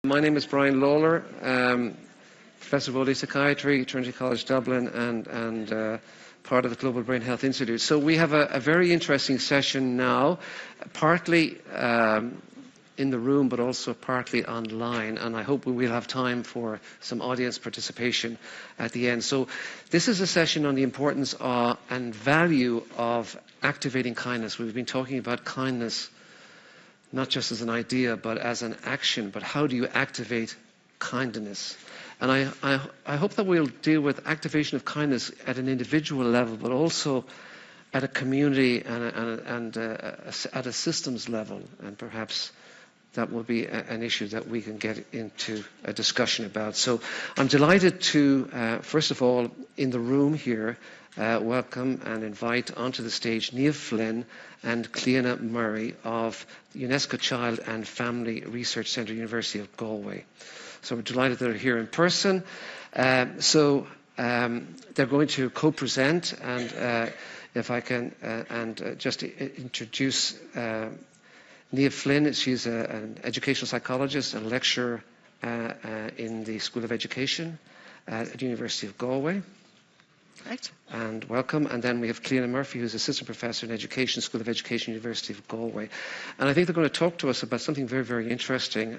My name is Brian Lawlor, Professor of OD Psychiatry, Trinity College Dublin, and part of the Global Brain Health Institute. So we have a very interesting session now, partly in the room, but also partly online, and I hope we will have time for some audience participation at the end. So this is a session on the importance and value of activating kindness. We've been talking about kindness not just as an idea, but as an action. But how do you activate kindness? And I hope that we'll deal with activation of kindness at an individual level, but also at a community and at a systems level. And perhaps that will be an issue that we can get into a discussion about. So I'm delighted to, first of all, in the room here, welcome and invite onto the stage Niamh Flynn and Cliona Murray of the UNESCO Child and Family Research Centre, University of Galway. So we're delighted they're here in person. They're going to co-present, and if I can, just introduce Niamh Flynn. She's an educational psychologist and lecturer in the School of Education at the University of Galway. Right. And welcome. And then we have Cliona Murphy, who's Assistant Professor in Education, School of Education, University of Galway. And I think they're going to talk to us about something very, very interesting,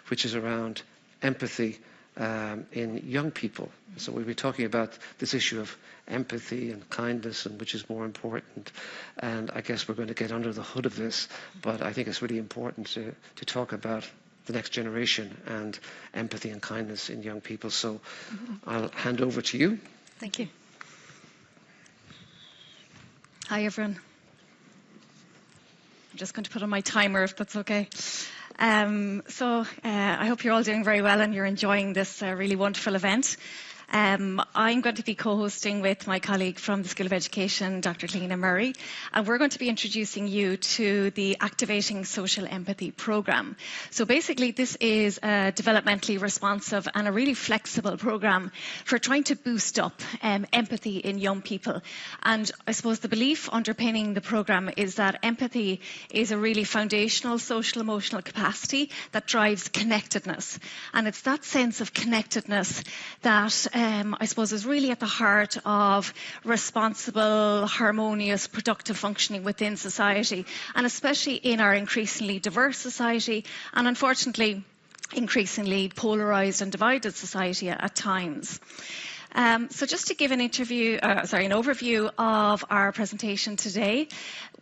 which is around empathy in young people. So we'll be talking about this issue of empathy and kindness and which is more important. And I guess we're going to get under the hood of this, but I think it's really important to talk about the next generation and empathy and kindness in young people. So I'll hand over to you. Thank you. Hi, everyone. I'm just going to put on my timer, if that's okay. I hope you're all doing very well and you're enjoying this really wonderful event. I'm going to be co-hosting with my colleague from the School of Education, Dr. Cliona Murray, and we're going to be introducing you to the Activating Social Empathy programme. So basically this is a developmentally responsive and a really flexible programme for trying to boost up empathy in young people. And I suppose the belief underpinning the programme is that empathy is a really foundational social emotional capacity that drives connectedness. And it's that sense of connectedness that I suppose is really at the heart of responsible, harmonious, productive functioning within society, and especially in our increasingly diverse society and unfortunately increasingly polarised and divided society at times. So just to give an overview of our presentation today,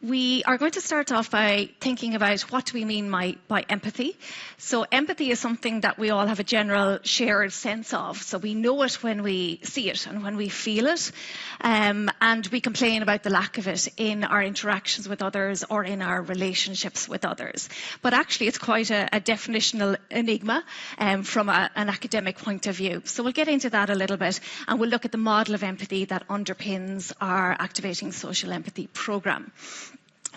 we are going to start off by thinking about what do we mean by empathy. So empathy is something that we all have a general shared sense of. So we know it when we see it and when we feel it, and we complain about the lack of it in our interactions with others or in our relationships with others. But actually it's quite a definitional enigma from an academic point of view. So we'll get into that a little bit, and we'll look at the model of empathy that underpins our Activating Social Empathy programme.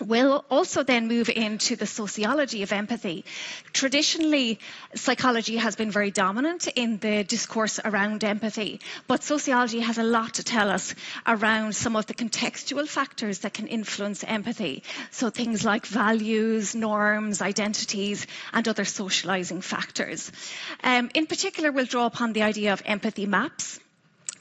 We'll also then move into the sociology of empathy. Traditionally, psychology has been very dominant in the discourse around empathy, but sociology has a lot to tell us around some of the contextual factors that can influence empathy. So things like values, norms, identities, and other socializing factors. In particular, we'll draw upon the idea of empathy maps.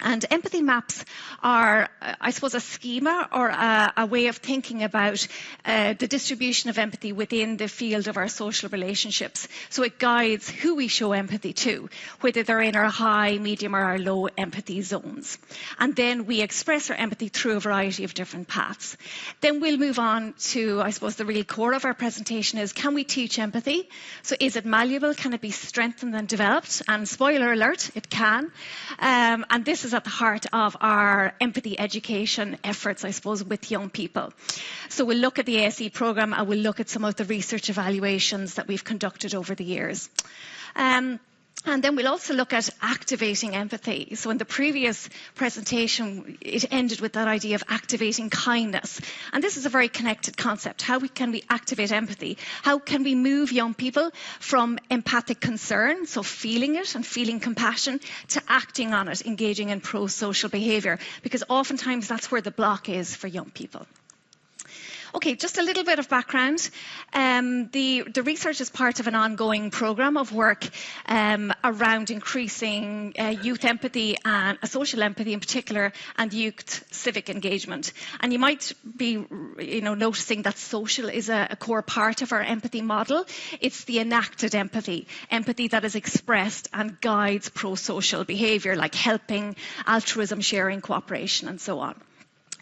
And empathy maps are, I suppose, a schema or a way of thinking about the distribution of empathy within the field of our social relationships. So it guides who we show empathy to, whether they're in our high, medium, or our low empathy zones. And then we express our empathy through a variety of different paths. Then we'll move on to, I suppose, the real core of our presentation is, can we teach empathy? So is it malleable? Can it be strengthened and developed? And spoiler alert, it can. And this is at the heart of our empathy education efforts, I suppose, with young people. So we'll look at the ASE programme and we'll look at some of the research evaluations that we've conducted over the years. And then we'll also look at activating empathy. So in the previous presentation, it ended with that idea of activating kindness. And this is a very connected concept. How can we activate empathy? How can we move young people from empathic concern, so feeling it and feeling compassion, to acting on it, engaging in pro-social behaviour? Because oftentimes that's where the block is for young people. Okay, just a little bit of background. The research is part of an ongoing programme of work around increasing youth empathy and social empathy in particular, and youth civic engagement. And you might be noticing that social is a core part of our empathy model. It's the enacted empathy that is expressed and guides pro-social behaviour like helping, altruism, sharing, cooperation and so on.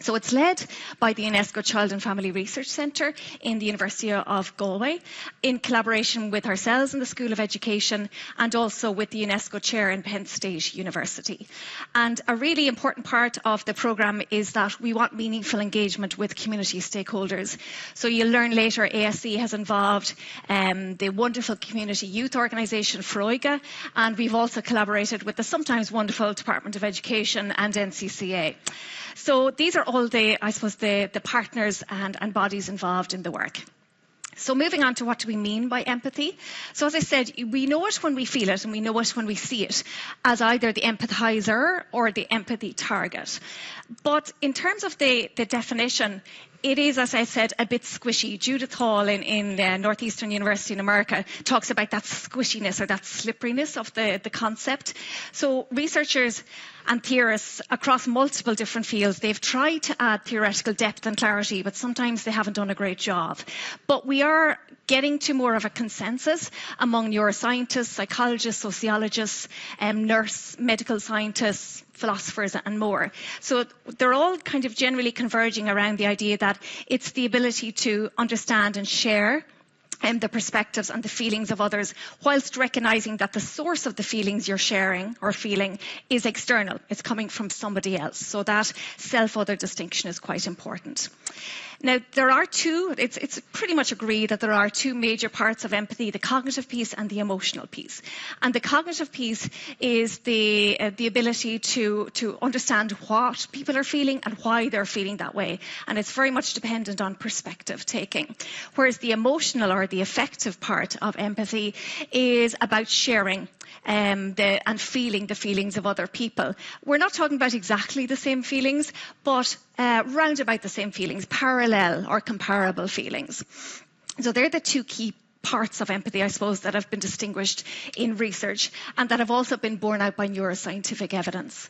So it's led by the UNESCO Child and Family Research Centre in the University of Galway in collaboration with ourselves in the School of Education and also with the UNESCO Chair in Penn State University. And a really important part of the programme is that we want meaningful engagement with community stakeholders. So you'll learn later ASC has involved the wonderful community youth organisation Froiga, and we've also collaborated with the sometimes wonderful Department of Education and NCCA. So these are all the partners and bodies involved in the work. So moving on to what do we mean by empathy? So as I said, we know it when we feel it and we know it when we see it as either the empathizer or the empathy target. But in terms of the definition, it is, as I said, a bit squishy. Judith Hall in Northeastern University in America talks about that squishiness or that slipperiness of the concept. So researchers and theorists across multiple different fields, they've tried to add theoretical depth and clarity, but sometimes they haven't done a great job. But we are getting to more of a consensus among neuroscientists, psychologists, sociologists, nurse, medical scientists, philosophers and more. So they're all kind of generally converging around the idea that it's the ability to understand and share the perspectives and the feelings of others, whilst recognising that the source of the feelings you're sharing or feeling is external. It's coming from somebody else. So that self-other distinction is quite important. Now, there are it's pretty much agreed that there are two major parts of empathy, the cognitive piece and the emotional piece. And the cognitive piece is the ability to understand what people are feeling and why they're feeling that way. And it's very much dependent on perspective taking. Whereas the emotional or the affective part of empathy is about sharing and feeling the feelings of other people. We're not talking about exactly the same feelings, but round about the same feelings, parallel or comparable feelings. So they're the two key parts of empathy, I suppose, that have been distinguished in research and that have also been borne out by neuroscientific evidence.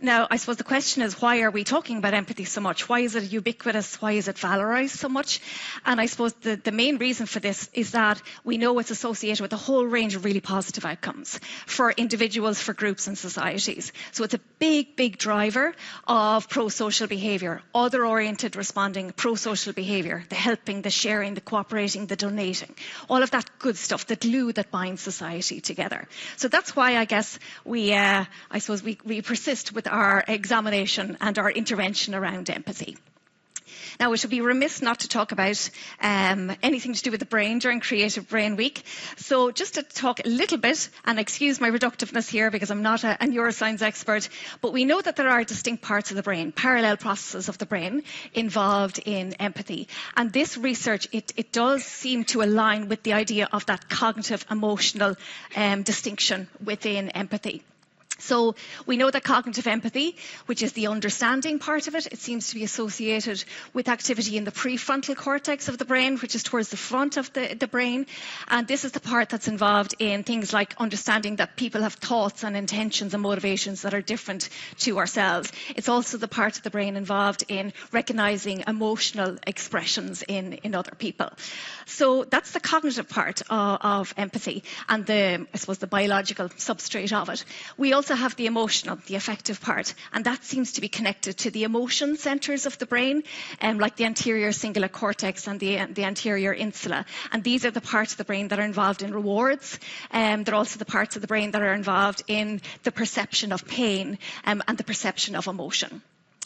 Now, I suppose the question is, why are we talking about empathy so much? Why is it ubiquitous? Why is it valorised so much? And I suppose the main reason for this is that we know it's associated with a whole range of really positive outcomes for individuals, for groups and societies. So it's a big, big driver of pro-social behaviour, other-oriented responding, pro-social behaviour, the helping, the sharing, the cooperating, the donating. All of that good stuff, the glue that binds society together. So that's why I guess we persist with our examination and our intervention around empathy. Now, it would be remiss not to talk about anything to do with the brain during Creative Brain Week. So just to talk a little bit, and excuse my reductiveness here because I'm not a neuroscience expert, but we know that there are distinct parts of the brain, parallel processes of the brain involved in empathy. And this research, it does seem to align with the idea of that cognitive emotional distinction within empathy. So we know that cognitive empathy, which is the understanding part of it, it seems to be associated with activity in the prefrontal cortex of the brain, which is towards the front of the brain. And this is the part that's involved in things like understanding that people have thoughts and intentions and motivations that are different to ourselves. It's also the part of the brain involved in recognising emotional expressions in other people. So that's the cognitive part of empathy and the biological substrate of it. We also have the emotional, the affective part, and that seems to be connected to the emotion centres of the brain, like the anterior cingulate cortex and the anterior insula. And these are the parts of the brain that are involved in rewards. They're also the parts of the brain that are involved in the perception of pain and the perception of emotion.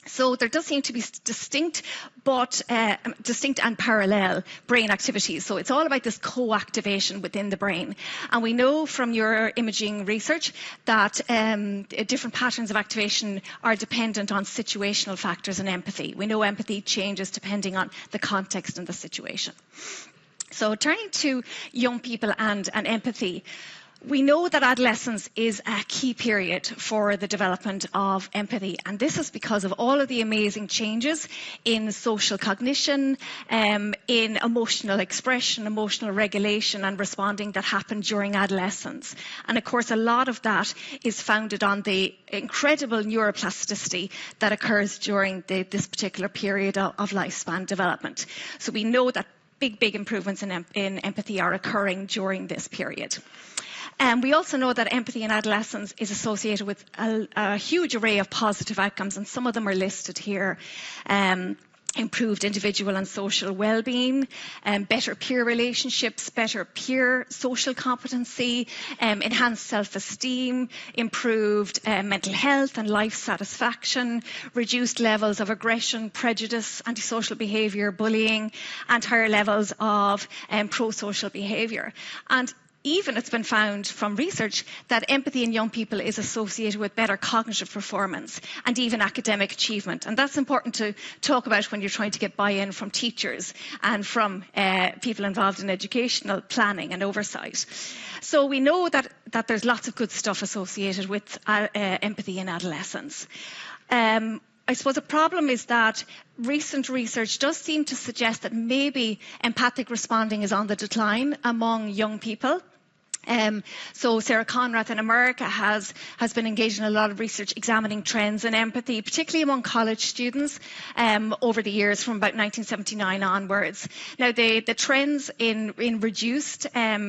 So there does seem to be distinct and parallel brain activities. So it's all about this co-activation within the brain. And we know from your imaging research that different patterns of activation are dependent on situational factors and empathy. We know empathy changes depending on the context and the situation. So turning to young people and empathy, We know that adolescence is a key period for the development of empathy, and this is because of all of the amazing changes in social cognition, in emotional expression, emotional regulation and responding that happen during adolescence. And of course, a lot of that is founded on the incredible neuroplasticity that occurs during this particular period of lifespan development. So we know that big improvements in empathy are occurring during this period. We also know that empathy in adolescence is associated with a huge array of positive outcomes, and some of them are listed here. Improved individual and social well-being, better peer relationships, better peer social competency, enhanced self-esteem, improved mental health and life satisfaction, reduced levels of aggression, prejudice, antisocial behaviour, bullying, and higher levels of pro-social behaviour. And even it's been found from research that empathy in young people is associated with better cognitive performance and even academic achievement. And that's important to talk about when you're trying to get buy-in from teachers and from people involved in educational planning and oversight. So we know that there's lots of good stuff associated with empathy in adolescence. I suppose the problem is that recent research does seem to suggest that maybe empathic responding is on the decline among young people. So Sarah Conrath in America has been engaged in a lot of research examining trends in empathy, particularly among college students over the years from about 1979 onwards. Now the trends in reduced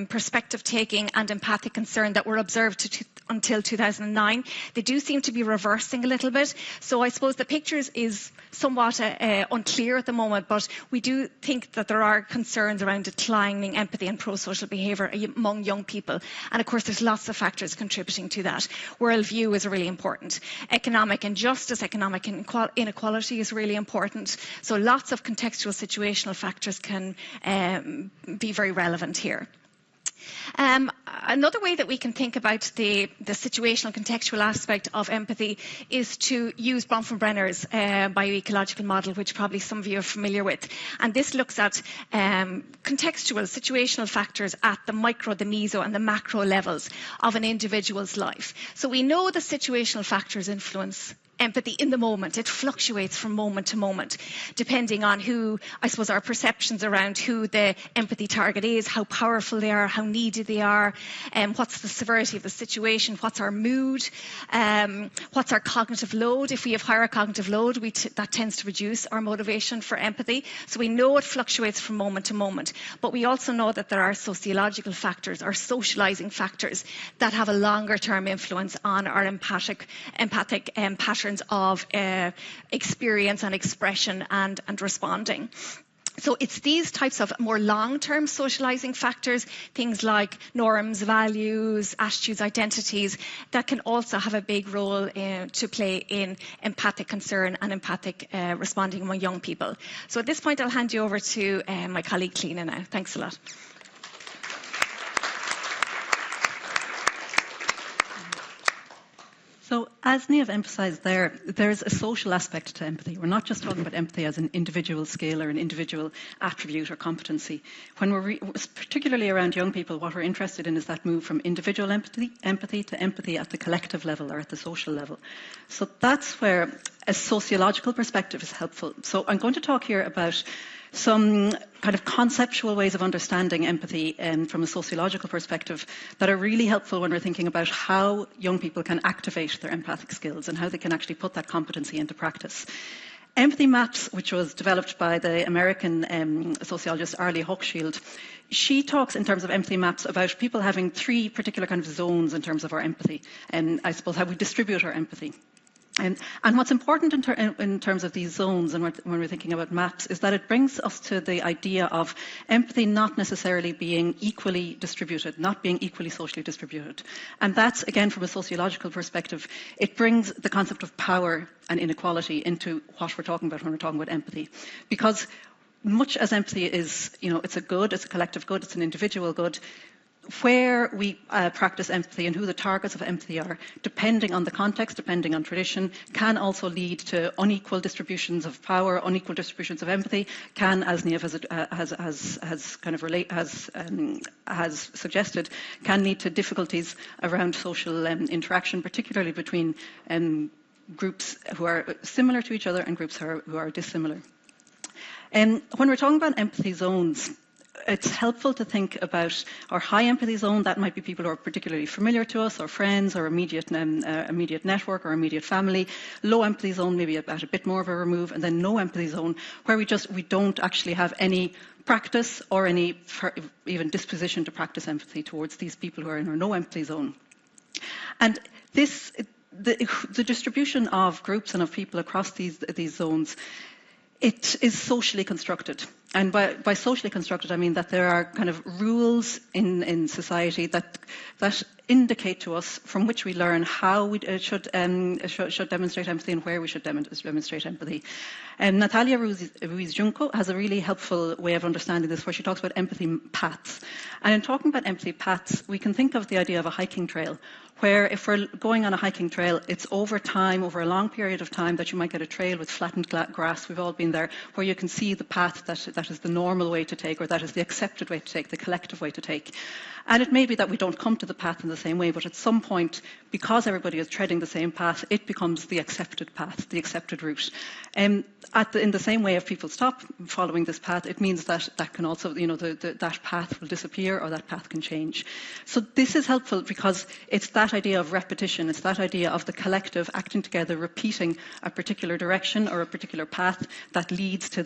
perspective taking and empathic concern that were observed until 2009, they do seem to be reversing a little bit. So I suppose the picture is somewhat unclear at the moment, but we do think that there are concerns around declining empathy and pro-social behaviour among young people. And of course, there's lots of factors contributing to that. Worldview is really important. Economic injustice, economic inequality is really important. So lots of contextual situational factors can be very relevant here. Another way that we can think about the situational contextual aspect of empathy is to use Bronfenbrenner's bioecological model, which probably some of you are familiar with. And this looks at contextual situational factors at the micro, the meso and the macro levels of an individual's life. So we know the situational factors influence empathy in the moment. It fluctuates from moment to moment, depending on who, I suppose, our perceptions around who the empathy target is, how powerful they are, how needy they are, what's the severity of the situation, what's our mood, what's our cognitive load. If we have higher cognitive load, that tends to reduce our motivation for empathy. So we know it fluctuates from moment to moment, but we also know that there are sociological factors or socializing factors that have a longer term influence on our empathic patterns of experience and expression and responding. So it's these types of more long-term socializing factors, things like norms, values, attitudes, identities, that can also have a big role to play in empathic concern and empathic responding among young people. So at this point, I'll hand you over to my colleague Cliona now. Thanks a lot. So as Niamh emphasised there's a social aspect to empathy. We're not just talking about empathy as an individual skill or an individual attribute or competency. When we're particularly around young people, what we're interested in is that move from individual empathy to empathy at the collective level or at the social level. So that's where a sociological perspective is helpful. So I'm going to talk here about some kind of conceptual ways of understanding empathy from a sociological perspective that are really helpful when we're thinking about how young people can activate their empathic skills and how they can actually put that competency into practice. Empathy Maps, which was developed by the American sociologist Arlie Hochschild, she talks in terms of empathy maps about people having three particular kind of zones in terms of our empathy and I suppose how we distribute our empathy. And what's important in terms of these zones and when we're thinking about maps is that it brings us to the idea of empathy not necessarily being equally distributed, not being equally socially distributed. And that's, again, from a sociological perspective, it brings the concept of power and inequality into what we're talking about when we're talking about empathy. Because much as empathy is, it's a good, it's a collective good, it's an individual good, where we practice empathy and who the targets of empathy are, depending on the context, depending on tradition, can also lead to unequal distributions of power, unequal distributions of empathy, can, as Niamh has suggested, can lead to difficulties around social interaction, particularly between groups who are similar to each other and groups who are dissimilar. When we're talking about empathy zones, it's helpful to think about our high empathy zone. That might be people who are particularly familiar to us, or friends, or immediate network, or immediate family. Low empathy zone, maybe at a bit more of a remove, and then no empathy zone, where we don't actually have any practice or any even disposition to practice empathy towards these people who are in our no empathy zone. And the distribution of groups and of people across these zones, it is socially constructed. And by socially constructed, I mean that there are kind of rules in society that indicate to us, from which we learn how we should demonstrate empathy and where we should demonstrate empathy. Natalia Ruiz-Junco has a really helpful way of understanding this, where she talks about empathy paths. And in talking about empathy paths, we can think of the idea of a hiking trail, where if we're going on a hiking trail, it's over time, over a long period of time, that you might get a trail with flattened grass. We've all been there, where you can see the path that is the normal way to take, or that is the accepted way to take, the collective way to take. And it may be that we don't come to the path in the same way, but at some point, because everybody is treading the same path, it becomes the accepted path, the accepted route. In the same way, if people stop following this path, it means that can also, that path will disappear, or that path can change. So this is helpful because it's that idea of repetition, it's that idea of the collective acting together, repeating a particular direction or a particular path that leads to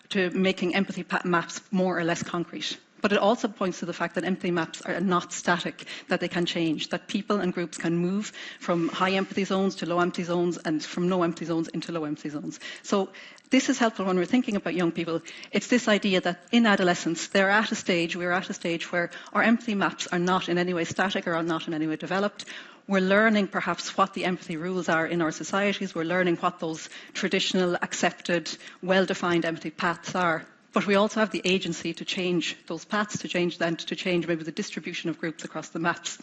to making empathy maps more or less concrete. But it also points to the fact that empathy maps are not static, that they can change, that people and groups can move from high empathy zones to low empathy zones, and from no empathy zones into low empathy zones. So this is helpful when we're thinking about young people. It's this idea that in adolescence, we're at a stage where our empathy maps are not in any way static, or are not in any way developed. We're learning perhaps what the empathy rules are in our societies. We're learning what those traditional, accepted, well-defined empathy paths are. But we also have the agency to change those paths, to change maybe the distribution of groups across the maps.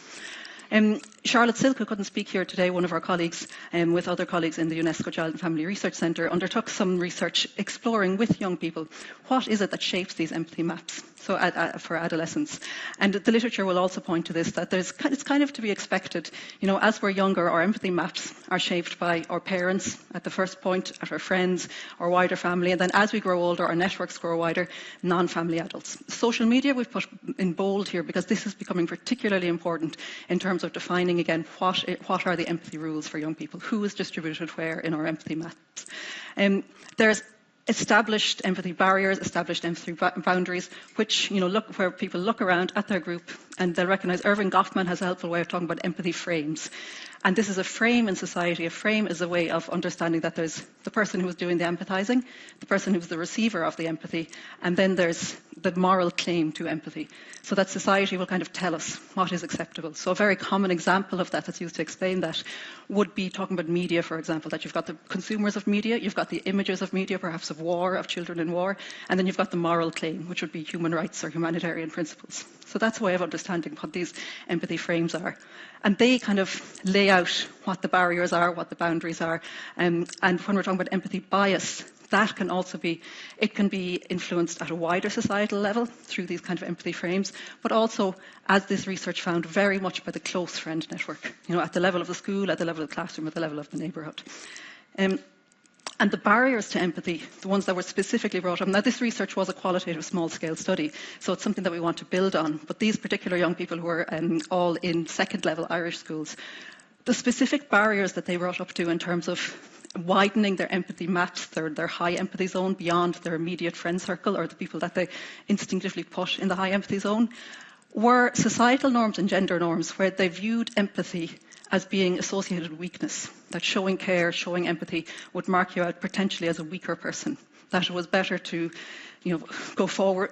Charlotte Silk, who couldn't speak here today, one of our colleagues, with other colleagues in the UNESCO Child and Family Research Centre, undertook some research exploring with young people what is it that shapes these empathy maps for adolescents. And the literature will also point to this, that it's kind of to be expected. As we're younger, our empathy maps are shaped by our parents at the first point, at our friends, our wider family, and then as we grow older, our networks grow wider, non-family adults. Social media we've put in bold here because this is becoming particularly important in terms of defining again what are the empathy rules for young people, who is distributed where in our empathy maps. There's established empathy barriers, established empathy boundaries, which where people look around at their group and they'll recognise. Irving Goffman has a helpful way of talking about empathy frames. And this is a frame in society. A frame is a way of understanding that there's the person who is doing the empathising, the person who's the receiver of the empathy, and then there's the moral claim to empathy. So that society will kind of tell us what is acceptable. So a very common example of that that's used to explain that would be talking about media, for example, that you've got the consumers of media, you've got the images of media, perhaps of war, of children in war, and then you've got the moral claim, which would be human rights or humanitarian principles. So that's a way of understanding what these empathy frames are. And they kind of lay out what the barriers are, what the boundaries are. And when we're talking about empathy bias, that can also be influenced at a wider societal level through these kind of empathy frames, but also, as this research found, very much by the close friend network, at the level of the school, at the level of the classroom, at the level of the neighbourhood. And the barriers to empathy, the ones that were specifically brought up, now this research was a qualitative small-scale study, so it's something that we want to build on, but these particular young people who were all in second-level Irish schools, the specific barriers that they brought up to in terms of widening their empathy maps, their high empathy zone beyond their immediate friend circle or the people that they instinctively put in the high empathy zone, were societal norms and gender norms where they viewed empathy as being associated with weakness, that showing care, showing empathy would mark you out potentially as a weaker person, that it was better to go forward,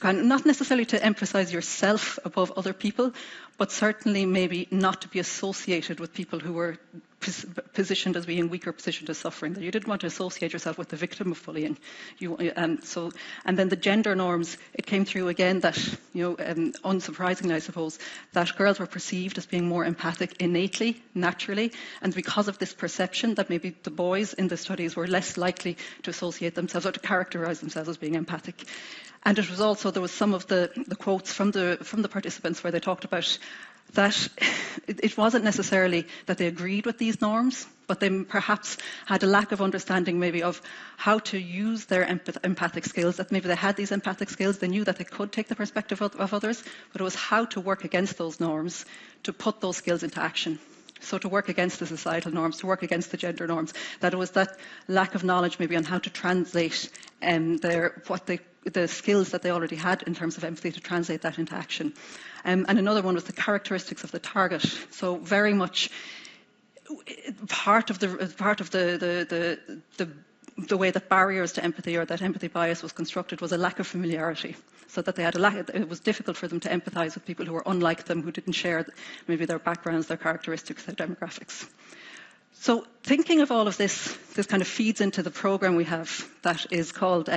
not necessarily to emphasise yourself above other people, but certainly maybe not to be associated with people who were positioned as being weaker, positioned as suffering, that you didn't want to associate yourself with the victim of bullying. And then the gender norms, it came through again that, unsurprisingly, I suppose, that girls were perceived as being more empathic innately, naturally, and because of this perception that maybe the boys in the studies were less likely to associate themselves or to characterize themselves as being empathic. And it was also, there was some of the quotes from the participants where they talked about that it wasn't necessarily that they agreed with these norms, but they perhaps had a lack of understanding maybe of how to use their empathic skills, that maybe they had these empathic skills, they knew that they could take the perspective of others, but it was how to work against those norms, to put those skills into action. So to work against the societal norms, to work against the gender norms, that it was that lack of knowledge maybe on how to translate the skills that they already had in terms of empathy, to translate that into action. And another one was the characteristics of the target. So very much part of the way that barriers to empathy or that empathy bias was constructed was a lack of familiarity. So that they had it was difficult for them to empathise with people who were unlike them, who didn't share maybe their backgrounds, their characteristics, their demographics. So thinking of all of this kind of feeds into the programme we have that is called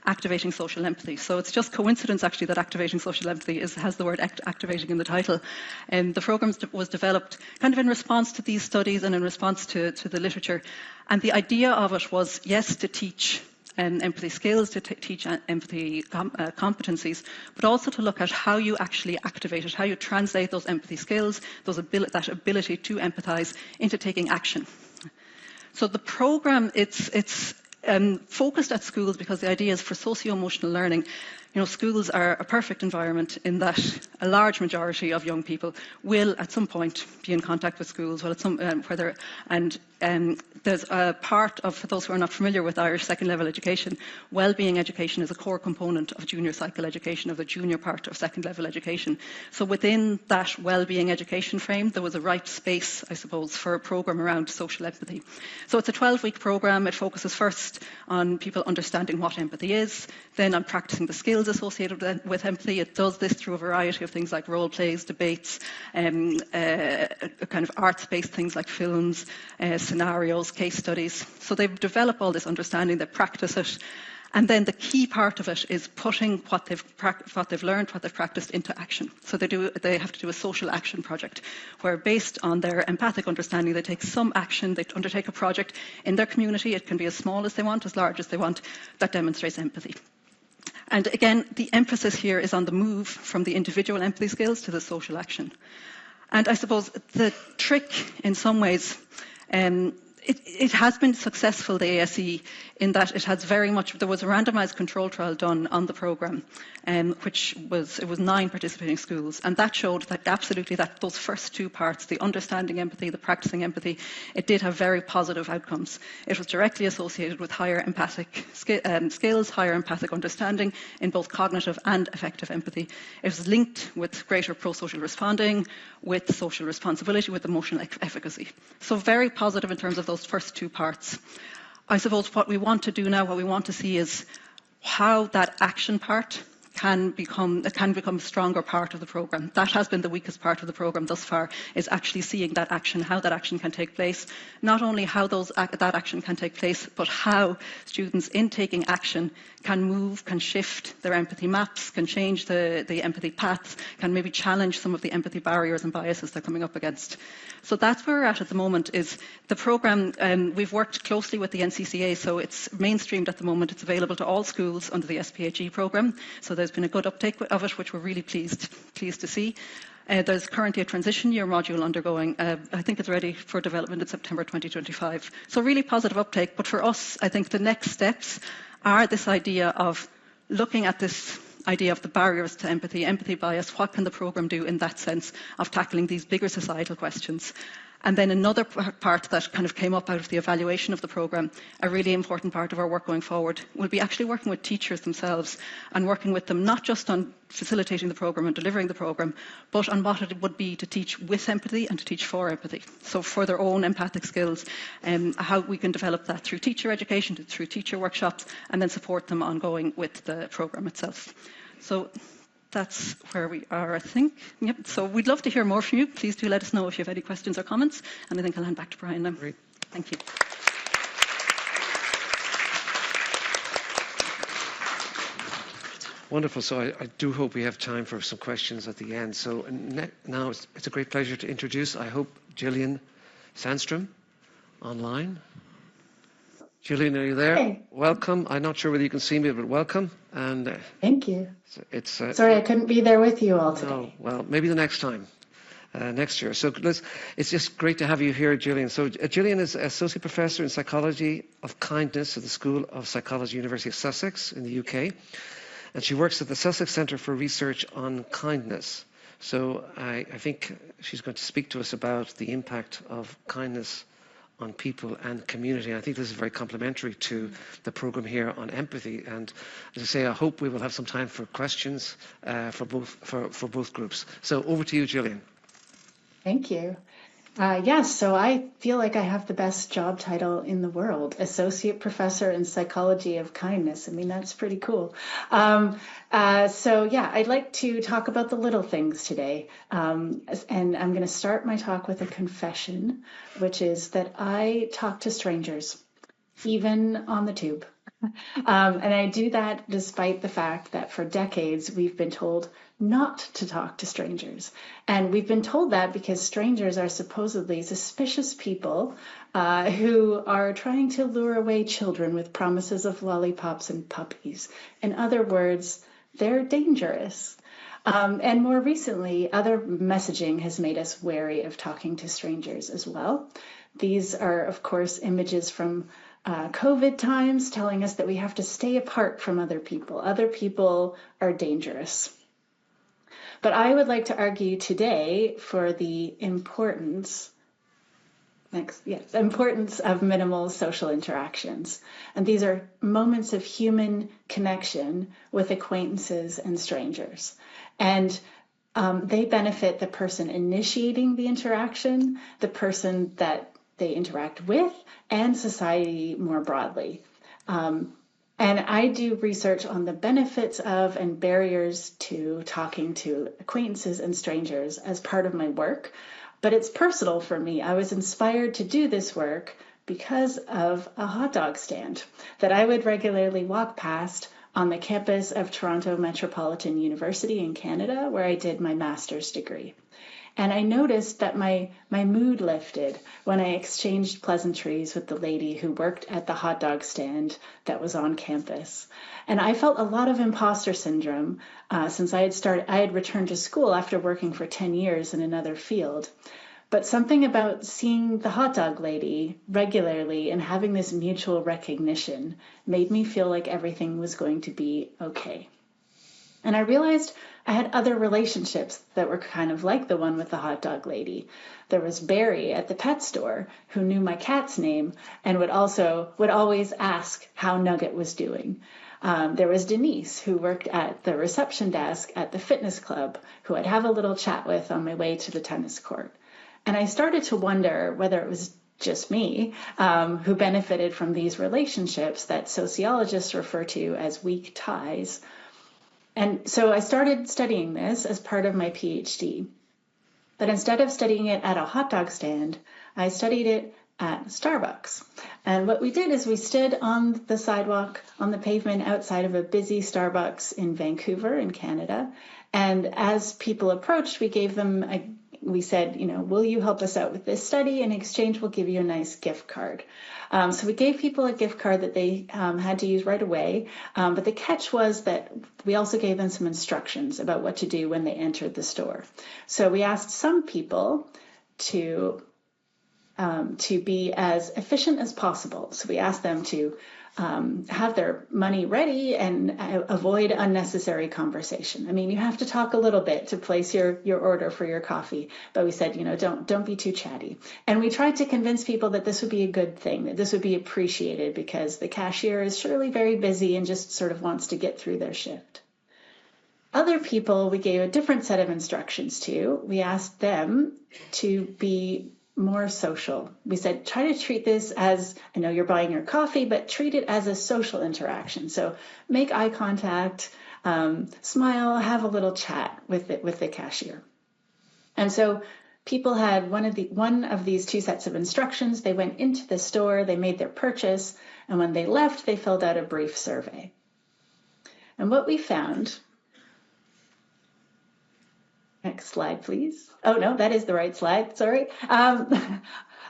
Activating Social Empathy. So it's just coincidence actually that Activating Social Empathy has the word activating in the title. And the programme was developed kind of in response to these studies and in response to the literature. And the idea of it was, yes, to teach empathy skills, to teach empathy competencies, but also to look at how you actually activate it, how you translate those empathy skills, that ability to empathise into taking action. So the programme, it's focused at schools because the idea is for socio-emotional learning. Schools are a perfect environment in that a large majority of young people will at some point be in contact with schools. Well, there's a part of, for those who are not familiar with Irish second level education, wellbeing education is a core component of junior cycle education, of the junior part of second level education. So within that wellbeing education frame, there was a ripe space, I suppose, for a programme around social empathy. So it's a 12-week programme. It focuses first on people understanding what empathy is, then on practicing the skills associated with empathy. It does this through a variety of things like role plays, debates, kind of arts-based things like films, scenarios, case studies. So they develop all this understanding, they practice it, and then the key part of it is putting what they've learned, what they've practiced into action. So they have to do a social action project, where based on their empathic understanding, they take some action, they undertake a project in their community. It can be as small as they want, as large as they want, that demonstrates empathy. And again, the emphasis here is on the move from the individual empathy skills to the social action. And I suppose the trick in some ways, it has been successful, the ASE, in that it has very much, there was a randomised control trial done on the programme, it was 9 participating schools, and that showed that absolutely that those first 2 parts, the understanding empathy, the practising empathy, it did have very positive outcomes. It was directly associated with higher empathic skills, higher empathic understanding in both cognitive and affective empathy. It was linked with greater pro-social responding, with social responsibility, with emotional efficacy. So very positive in terms of those first 2 parts. I suppose what we want to do now, what we want to see is how that action part can become a stronger part of the programme. That has been the weakest part of the programme thus far, is actually seeing that action, how that action can take place. Not only how that action can take place, but how students in taking action can move, can shift their empathy maps, can change the empathy paths, can maybe challenge some of the empathy barriers and biases they're coming up against. So that's where we're at the moment, is the programme, we've worked closely with the NCCA, so it's mainstreamed at the moment. It's available to all schools under the SPHE programme. So there's been a good uptake of it, which we're really pleased to see. There's currently a transition year module undergoing. I think it's ready for development in September 2025. So really positive uptake. But for us, I think the next steps are this idea of looking at this idea of the barriers to empathy, empathy bias. What can the programme do in that sense of tackling these bigger societal questions? And then another part that kind of came up out of the evaluation of the programme, a really important part of our work going forward, will be actually working with teachers themselves and working with them not just on facilitating the programme and delivering the programme, but on what it would be to teach with empathy and to teach for empathy. So for their own empathic skills, how we can develop that through teacher education, through teacher workshops, and then support them ongoing with the programme itself. So that's where we are, I think. Yep. So we'd love to hear more from you. Please do let us know if you have any questions or comments. And I think I'll hand back to Brian now. Great. Thank you. Wonderful. So I do hope we have time for some questions at the end. So now it's a great pleasure to introduce, I hope, Gillian Sandstrom online. Gillian, are you there? Hi. Welcome. I'm not sure whether you can see me, but welcome. And Thank you. it's Sorry I couldn't be there with you all today. no, well, maybe the next time. Next year. So it's just great to have you here, Gillian. So Gillian is Associate Professor in Psychology of Kindness at the School of Psychology, University of Sussex in the UK. And she works at the Sussex Centre for Research on Kindness. So I think she's going to speak to us about the impact of kindness on people and community. And I think this is very complementary to the programme here on empathy. And as I say, I hope we will have some time for questions for both groups. So over to you, Gillian. Thank you. Yes, so I feel like I have the best job title in the world, Associate Professor in Psychology of Kindness. I mean, that's pretty cool. So yeah, I'd like to talk about the little things today. And I'm going to start my talk with a confession, which is that I talk to strangers, even on the tube. And I do that despite the fact that for decades we've been told not to talk to strangers. And we've been told that because strangers are supposedly suspicious people who are trying to lure away children with promises of lollipops and puppies. In other words, they're dangerous. And more recently, other messaging has made us wary of talking to strangers as well. These are, of course, images from COVID times telling us that we have to stay apart from other people. Other people are dangerous. But I would like to argue today for the importance of minimal social interactions. And these are moments of human connection with acquaintances and strangers. And they benefit the person initiating the interaction, the person that they interact with, and society more broadly. And I do research on the benefits of and barriers to talking to acquaintances and strangers as part of my work. But it's personal for me. I was inspired to do this work because of a hot dog stand that I would regularly walk past on the campus of Toronto Metropolitan University in Canada, where I did my master's degree. And I noticed that my mood lifted when I exchanged pleasantries with the lady who worked at the hot dog stand that was on campus. And I felt a lot of imposter syndrome since I had returned to school after working for 10 years in another field. But something about seeing the hot dog lady regularly and having this mutual recognition made me feel like everything was going to be okay. And I realized I had other relationships that were kind of like the one with the hot dog lady. There was Barry at the pet store who knew my cat's name and would always ask how Nugget was doing. There was Denise, who worked at the reception desk at the fitness club, who I'd have a little chat with on my way to the tennis court. And I started to wonder whether it was just me who benefited from these relationships that sociologists refer to as weak ties. And so I started studying this as part of my PhD. But instead of studying it at a hot dog stand, I studied it at Starbucks. And what we did is we stood on the sidewalk, on the pavement outside of a busy Starbucks in Vancouver in Canada. And as people approached, we said, will you help us out with this study? In exchange, we'll give you a nice gift card. So we gave people a gift card that they had to use right away. But the catch was that we also gave them some instructions about what to do when they entered the store. So we asked some people to be as efficient as possible. So we asked them to have their money ready and avoid unnecessary conversation. I mean, you have to talk a little bit to place your order for your coffee, but we said, don't be too chatty. And we tried to convince people that this would be a good thing, that this would be appreciated because the cashier is surely very busy and just sort of wants to get through their shift. Other people we gave a different set of instructions to. We asked them to be more social. We said, try to treat this as, I know you're buying your coffee, but treat it as a social interaction. So make eye contact, smile, have a little chat with the cashier. And so people had one of these two sets of instructions. They went into the store, they made their purchase, and when they left, they filled out a brief survey. And what we found, next slide, please. Oh, no, that is the right slide, sorry.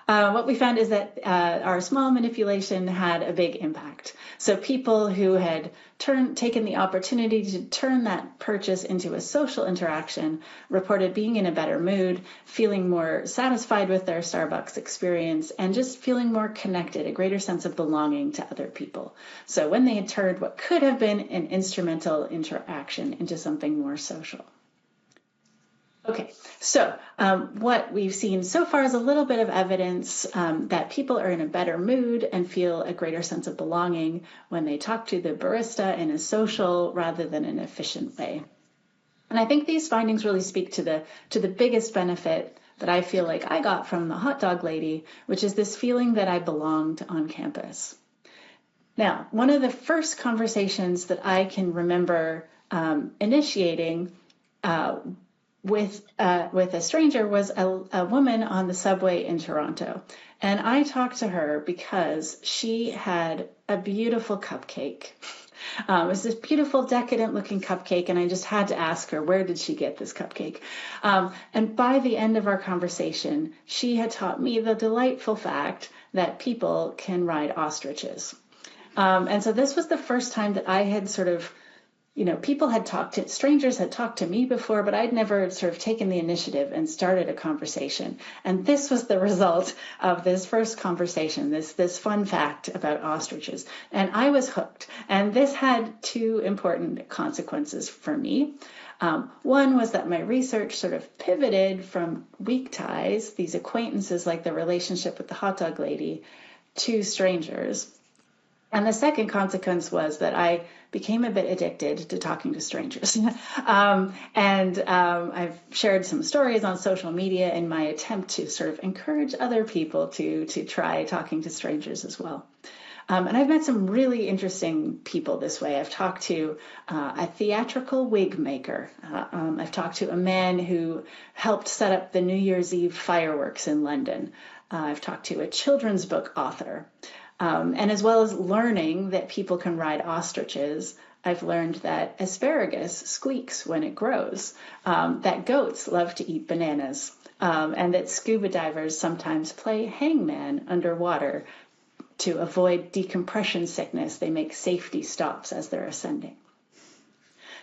What we found is that our small manipulation had a big impact. So people who had taken the opportunity to turn that purchase into a social interaction reported being in a better mood, feeling more satisfied with their Starbucks experience, and just feeling more connected, a greater sense of belonging to other people. So when they had turned what could have been an instrumental interaction into something more social. Okay, so what we've seen so far is a little bit of evidence that people are in a better mood and feel a greater sense of belonging when they talk to the barista in a social rather than an efficient way. And I think these findings really speak to the biggest benefit that I feel like I got from the hot dog lady, which is this feeling that I belonged on campus. Now, one of the first conversations that I can remember initiating with a stranger was a woman on the subway in Toronto. And I talked to her because she had a beautiful cupcake. It was this beautiful, decadent looking cupcake, and I just had to ask her, where did she get this cupcake? And by the end of our conversation, she had taught me the delightful fact that people can ride ostriches. And so this was the first time that I had sort of, strangers had talked to me before, but I'd never sort of taken the initiative and started a conversation. And this was the result of this first conversation, this fun fact about ostriches. And I was hooked. And this had two important consequences for me. One was that my research sort of pivoted from weak ties, these acquaintances like the relationship with the hot dog lady, to strangers. And the second consequence was that I became a bit addicted to talking to strangers. I've shared some stories on social media in my attempt to sort of encourage other people to try talking to strangers as well. And I've met some really interesting people this way. I've talked to a theatrical wig maker. I've talked to a man who helped set up the New Year's Eve fireworks in London. I've talked to a children's book author. And as well as learning that people can ride ostriches, I've learned that asparagus squeaks when it grows, that goats love to eat bananas, and that scuba divers sometimes play hangman underwater to avoid decompression sickness. They make safety stops as they're ascending.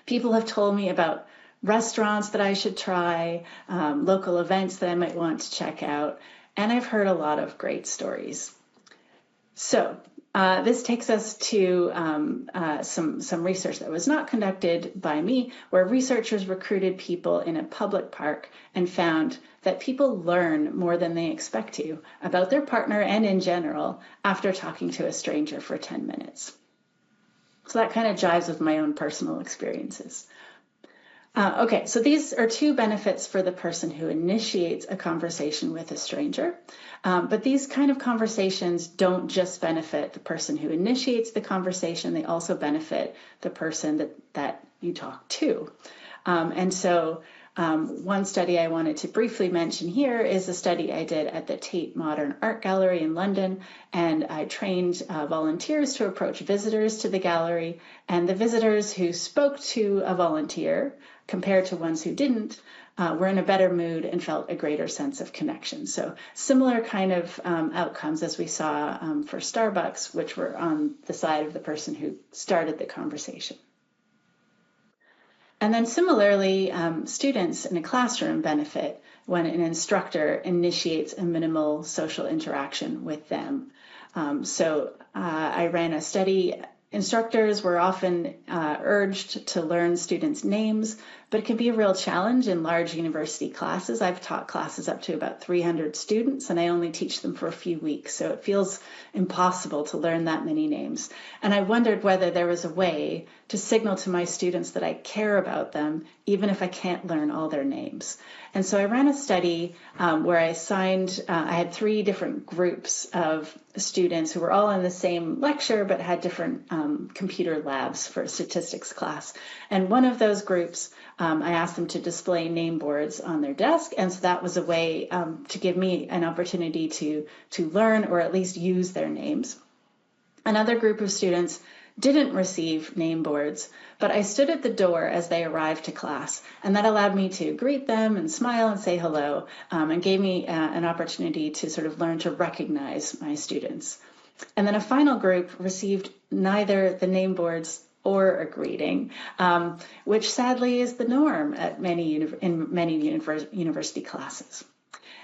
People have told me about restaurants that I should try, local events that I might want to check out, and I've heard a lot of great stories. So this takes us to some research that was not conducted by me, where researchers recruited people in a public park and found that people learn more than they expect to about their partner and in general after talking to a stranger for 10 minutes. So that kind of jives with my own personal experiences. Okay, so these are two benefits for the person who initiates a conversation with a stranger. But these kind of conversations don't just benefit the person who initiates the conversation, they also benefit the person that you talk to. One study I wanted to briefly mention here is a study I did at the Tate Modern Art Gallery in London, and I trained volunteers to approach visitors to the gallery, and the visitors who spoke to a volunteer compared to ones who didn't were in a better mood and felt a greater sense of connection. So similar kind of outcomes as we saw for Starbucks, which were on the side of the person who started the conversation. And then similarly, students in a classroom benefit when an instructor initiates a minimal social interaction with them. I ran a study. Instructors were often urged to learn students' names, but it can be a real challenge in large university classes. I've taught classes up to about 300 students, and I only teach them for a few weeks, so it feels impossible to learn that many names. And I wondered whether there was a way to signal to my students that I care about them, even if I can't learn all their names. And so I ran a study where I had 3 different groups of students who were all in the same lecture but had different computer labs for a statistics class. And one of those groups, I asked them to display name boards on their desk, and so that was a way to give me an opportunity to learn or at least use their names. Another group of students didn't receive name boards, but I stood at the door as they arrived to class, and that allowed me to greet them and smile and say hello, and gave me an opportunity to sort of learn to recognize my students. And then a final group received neither the name boards or a greeting, which sadly is the norm at many university classes.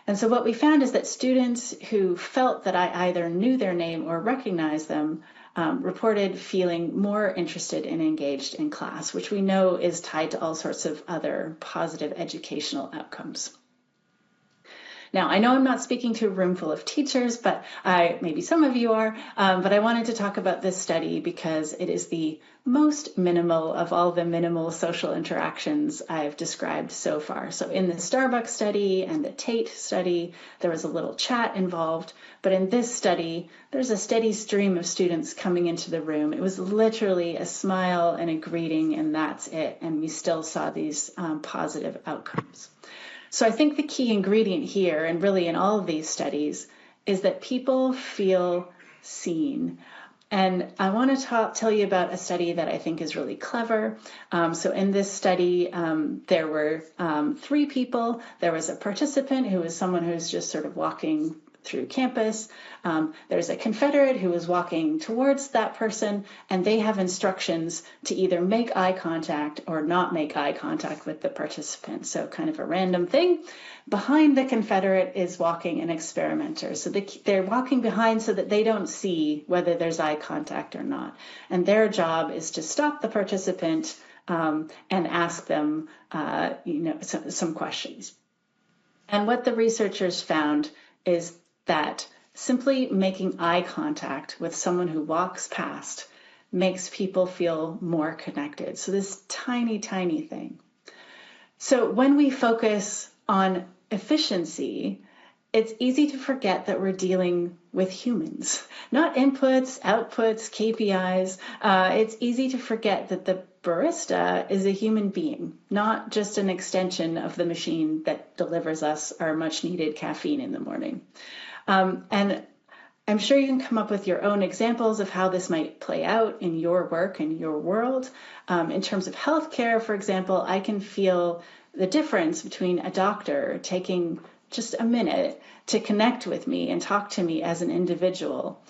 And so what we found is that students who felt that I either knew their name or recognized them reported feeling more interested and engaged in class, which we know is tied to all sorts of other positive educational outcomes. Now, I know I'm not speaking to a room full of teachers, but maybe some of you are, but I wanted to talk about this study because it is the most minimal of all the minimal social interactions I've described so far. So in the Starbucks study and the Tate study, there was a little chat involved, but in this study, there's a steady stream of students coming into the room. It was literally a smile and a greeting, and that's it, and we still saw these positive outcomes. So I think the key ingredient here, and really in all of these studies, is that people feel seen. And I want to tell you about a study that I think is really clever. So in this study, there were 3 people. There was a participant who was someone who's just sort of walking through campus. There's a Confederate who was walking towards that person, and they have instructions to either make eye contact or not make eye contact with the participant. So kind of a random thing. Behind the Confederate is walking an experimenter. So they're walking behind so that they don't see whether there's eye contact or not. And their job is to stop the participant and ask them some questions. And what the researchers found is that simply making eye contact with someone who walks past makes people feel more connected. So this tiny, tiny thing. So when we focus on efficiency, it's easy to forget that we're dealing with humans, not inputs, outputs, KPIs. It's easy to forget that the barista is a human being, not just an extension of the machine that delivers us our much needed caffeine in the morning. And I'm sure you can come up with your own examples of how this might play out in your work and your world. In terms of healthcare, for example, I can feel the difference between a doctor taking just a minute to connect with me and talk to me as an individual,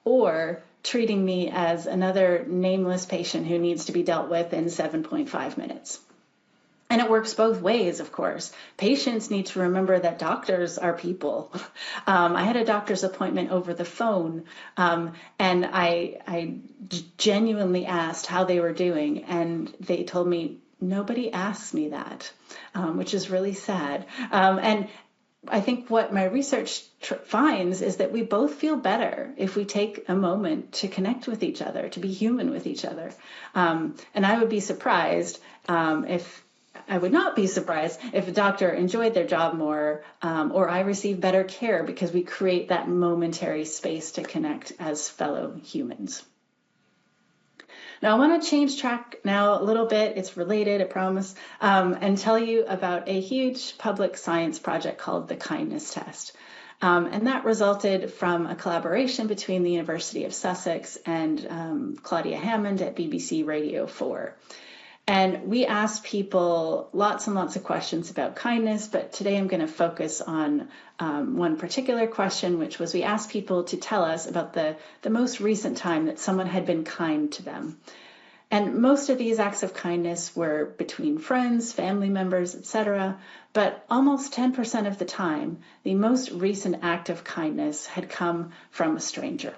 or treating me as another nameless patient who needs to be dealt with in 7.5 minutes. And it works both ways, of course. Patients need to remember that doctors are people. I had a doctor's appointment over the phone, and I genuinely asked how they were doing, and they told me, nobody asks me that, which is really sad. And I think what my research finds is that we both feel better if we take a moment to connect with each other, to be human with each other. And I would be surprised I would not be surprised if a doctor enjoyed their job more, or I receive better care because we create that momentary space to connect as fellow humans. Now, I want to change track now a little bit. It's related, I promise, and tell you about a huge public science project called the Kindness Test. And that resulted from a collaboration between the University of Sussex and Claudia Hammond at BBC Radio 4. And we asked people lots and lots of questions about kindness, but today I'm going to focus on one particular question, which was we asked people to tell us about the most recent time that someone had been kind to them. And most of these acts of kindness were between friends, family members, etc. But almost 10% of the time, the most recent act of kindness had come from a stranger.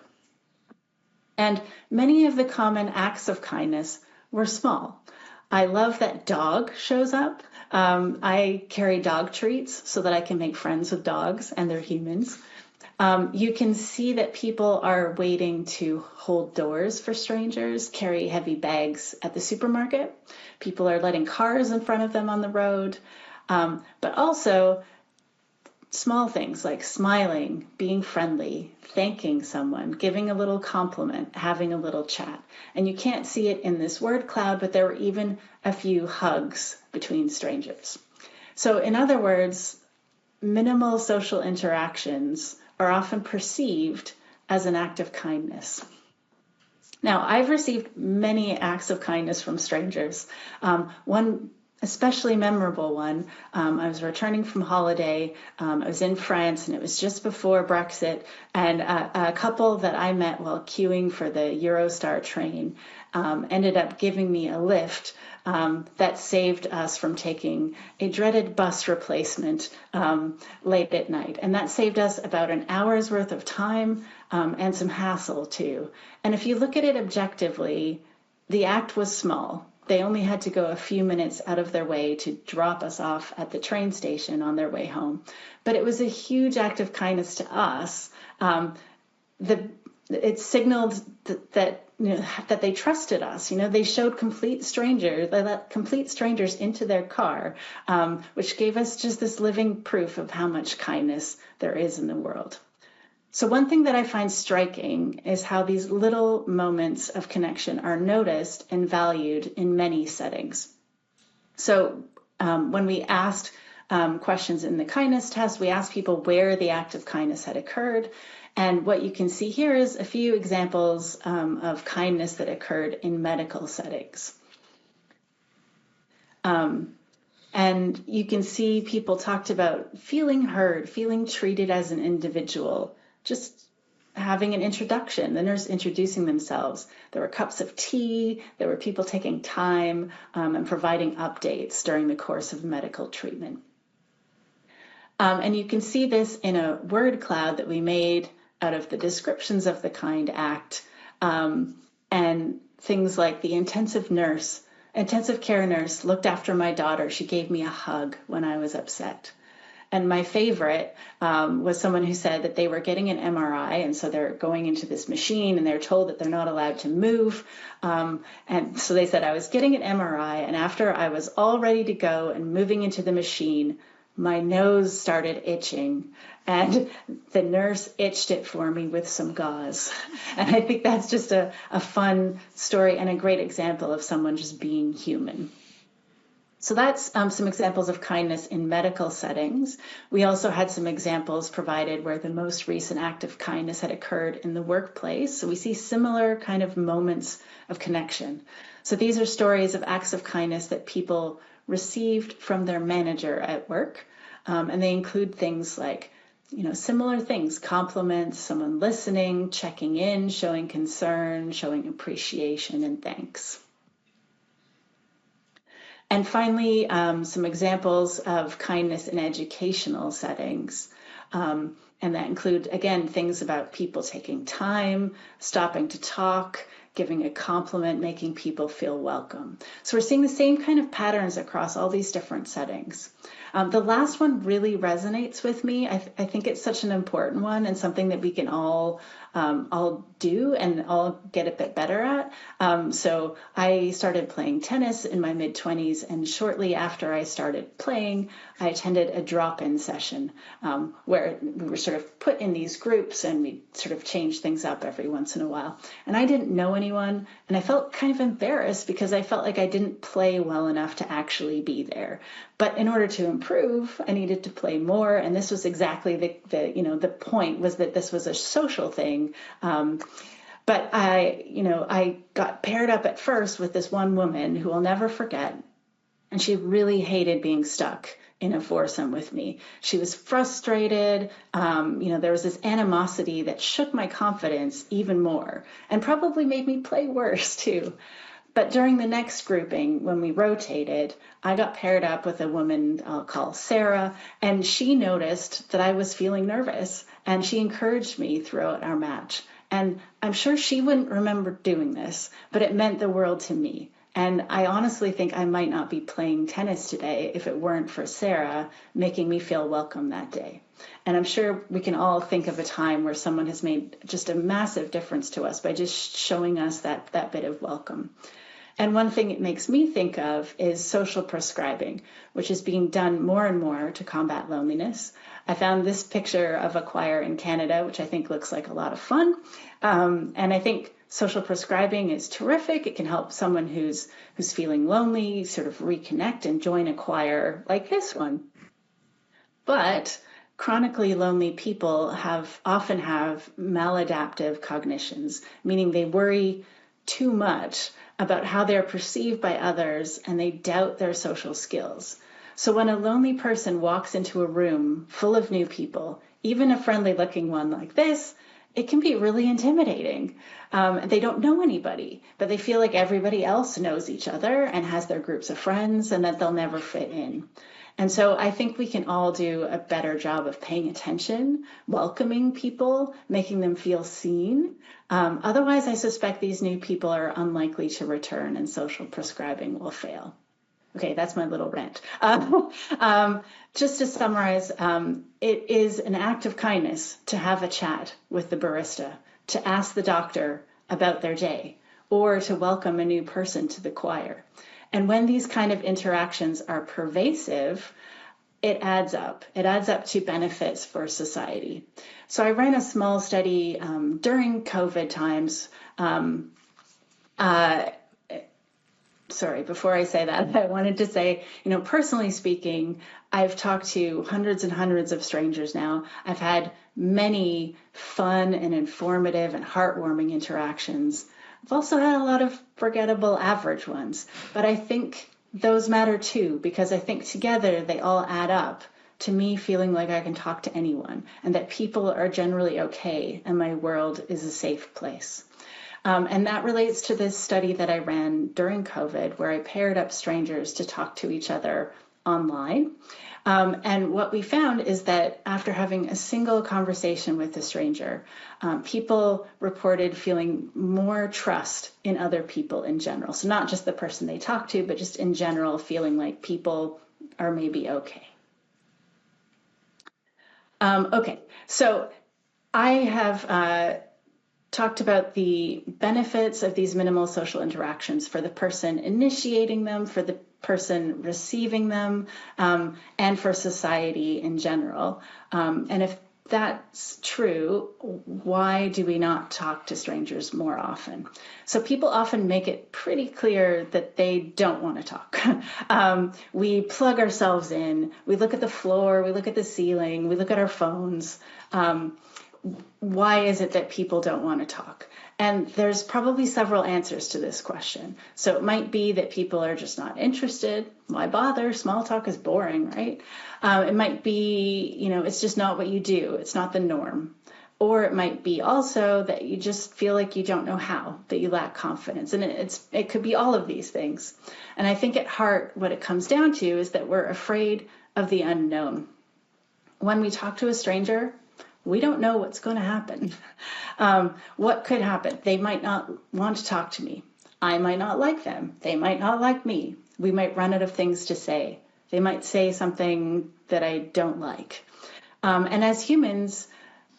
And many of the common acts of kindness were small. I love that dog shows up. I carry dog treats so that I can make friends with dogs, and they're humans. You can see that people are waiting to hold doors for strangers, carry heavy bags at the supermarket. People are letting cars in front of them on the road, but also small things like smiling, being friendly, thanking someone, giving a little compliment, having a little chat. And you can't see it in this word cloud, but there were even a few hugs between strangers. So in other words, minimal social interactions are often perceived as an act of kindness. Now, I've received many acts of kindness from strangers. One especially memorable one, I was returning from holiday. I was in France, and it was just before Brexit, and a couple that I met while queuing for the Eurostar train ended up giving me a lift that saved us from taking a dreaded bus replacement late at night. And that saved us about an hour's worth of time and some hassle, too. And if you look at it objectively, the act was small. They only had to go a few minutes out of their way to drop us off at the train station on their way home. But it was a huge act of kindness to us. It signaled that they trusted us. They showed complete strangers. They let complete strangers into their car, which gave us just this living proof of how much kindness there is in the world. So one thing that I find striking is how these little moments of connection are noticed and valued in many settings. So when we asked questions in the kindness test, we asked people where the act of kindness had occurred. And what you can see here is a few examples of kindness that occurred in medical settings. And you can see people talked about feeling heard, feeling treated as an individual, just having an introduction, the nurse introducing themselves. There were cups of tea, there were people taking time and providing updates during the course of medical treatment. And you can see this in a word cloud that we made out of the descriptions of the kind act, and things like the intensive care nurse looked after my daughter. She gave me a hug when I was upset. And my favorite was someone who said that they were getting an MRI, and so they're going into this machine, and they're told that they're not allowed to move. And so they said, I was getting an MRI, and after I was all ready to go and moving into the machine, my nose started itching, and the nurse itched it for me with some gauze. And I think that's just a fun story and a great example of someone just being human. So that's some examples of kindness in medical settings. We also had some examples provided where the most recent act of kindness had occurred in the workplace. So we see similar kind of moments of connection. So these are stories of acts of kindness that people received from their manager at work. And they include things like, similar things, compliments, someone listening, checking in, showing concern, showing appreciation, and thanks. And finally, some examples of kindness in educational settings. And that include, again, things about people taking time, stopping to talk, giving a compliment, making people feel welcome. So we're seeing the same kind of patterns across all these different settings. The last one really resonates with me. I think it's such an important one and something that we can all do and all get a bit better at. So I started playing tennis in my mid-20s, and shortly after I started playing, I attended a drop-in session where we were sort of put in these groups and we sort of change things up every once in a while. And I didn't know anyone, and I felt kind of embarrassed because I felt like I didn't play well enough to actually be there. But in order to improve, I needed to play more, and this was exactly the point was that this was a social thing. But I got paired up at first with this one woman who I'll never forget, and she really hated being stuck in a foursome with me. She was frustrated. There was this animosity that shook my confidence even more and probably made me play worse too. But during the next grouping, when we rotated, I got paired up with a woman I'll call Sarah, and she noticed that I was feeling nervous, and she encouraged me throughout our match. And I'm sure she wouldn't remember doing this, but it meant the world to me. And I honestly think I might not be playing tennis today if it weren't for Sarah making me feel welcome that day. And I'm sure we can all think of a time where someone has made just a massive difference to us by just showing us that bit of welcome. And one thing it makes me think of is social prescribing, which is being done more and more to combat loneliness. I found this picture of a choir in Canada, which I think looks like a lot of fun. And I think social prescribing is terrific. It can help someone who's feeling lonely sort of reconnect and join a choir like this one. But chronically lonely people often have maladaptive cognitions, meaning they worry too much about how they're perceived by others, and they doubt their social skills. So when a lonely person walks into a room full of new people, even a friendly looking one like this, it can be really intimidating. They don't know anybody, but they feel like everybody else knows each other and has their groups of friends, and that they'll never fit in. And so I think we can all do a better job of paying attention, welcoming people, making them feel seen. Otherwise, I suspect these new people are unlikely to return and social prescribing will fail. Okay, that's my little rant. Just to summarize, it is an act of kindness to have a chat with the barista, to ask the doctor about their day, or to welcome a new person to the choir. And when these kind of interactions are pervasive, it adds up. It adds up to benefits for society. So I ran a small study during COVID times. Sorry, before I say that, I wanted to say, personally speaking, I've talked to hundreds and hundreds of strangers now. I've had many fun and informative and heartwarming interactions. I've also had a lot of forgettable average ones, but I think those matter too, because I think together they all add up to me feeling like I can talk to anyone and that people are generally okay and my world is a safe place. And that relates to this study that I ran during COVID, where I paired up strangers to talk to each other online. And what we found is that after having a single conversation with a stranger, people reported feeling more trust in other people in general. So not just the person they talked to, but just in general feeling like people are maybe okay. Okay, so I have talked about the benefits of these minimal social interactions for the person initiating them, for the person receiving them, and for society in general. And if that's true, why do we not talk to strangers more often? So people often make it pretty clear that they don't want to talk. We plug ourselves in, we look at the floor, we look at the ceiling, we look at our phones. Why is it that people don't want to talk? And there's probably several answers to this question. So it might be that people are just not interested. Why bother? Small talk is boring, right? It might be, it's just not what you do. It's not the norm. Or it might be also that you just feel like you don't know how, that you lack confidence. And it could be all of these things. And I think at heart, what it comes down to is that we're afraid of the unknown. When we talk to a stranger, we don't know what's going to happen. What could happen? They might not want to talk to me. I might not like them. They might not like me. We might run out of things to say. They might say something that I don't like. And as humans,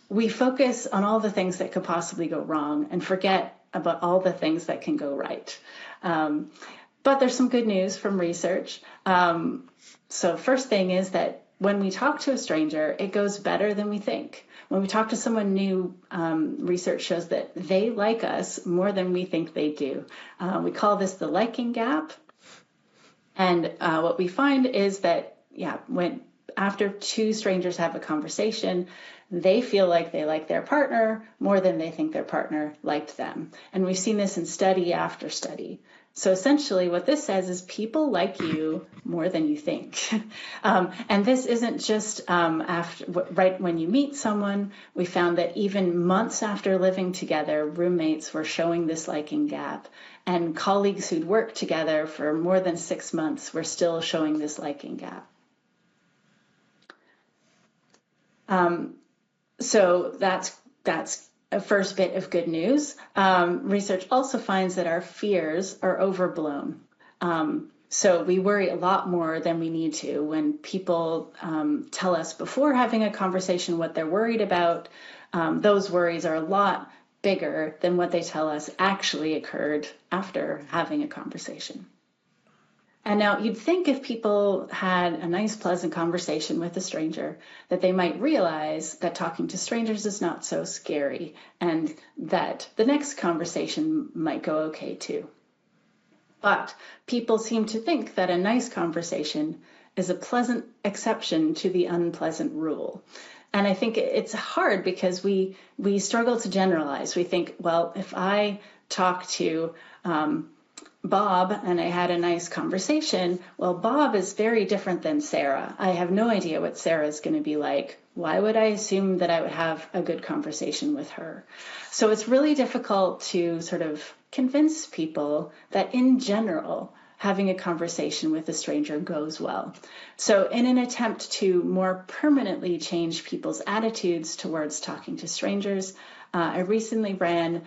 we focus on all the things that could possibly go wrong and forget about all the things that can go right. But there's some good news from research. So first thing is that when we talk to a stranger, it goes better than we think. When we talk to someone new, research shows that they like us more than we think they do. We call this the liking gap. And what we find is that, when after two strangers have a conversation, they feel like they like their partner more than they think their partner liked them. And we've seen this in study after study. So essentially what this says is people like you more than you think. And this isn't just right when you meet someone. We found that even months after living together, roommates were showing this liking gap. And colleagues who'd worked together for more than 6 months were still showing this liking gap. So that's a first bit of good news. Research also finds that our fears are overblown. So we worry a lot more than we need to. When people tell us before having a conversation what they're worried about, those worries are a lot bigger than what they tell us actually occurred after having a conversation. And now you'd think if people had a nice, pleasant conversation with a stranger, that they might realize that talking to strangers is not so scary and that the next conversation might go okay too. But people seem to think that a nice conversation is a pleasant exception to the unpleasant rule. And I think it's hard because we struggle to generalize. We think, well, if I talk to Bob and I had a nice conversation, well, Bob is very different than Sarah. I have no idea what Sarah is going to be like. Why would I assume that I would have a good conversation with her? So it's really difficult to sort of convince people that in general, having a conversation with a stranger goes well. So in an attempt to more permanently change people's attitudes towards talking to strangers, I recently ran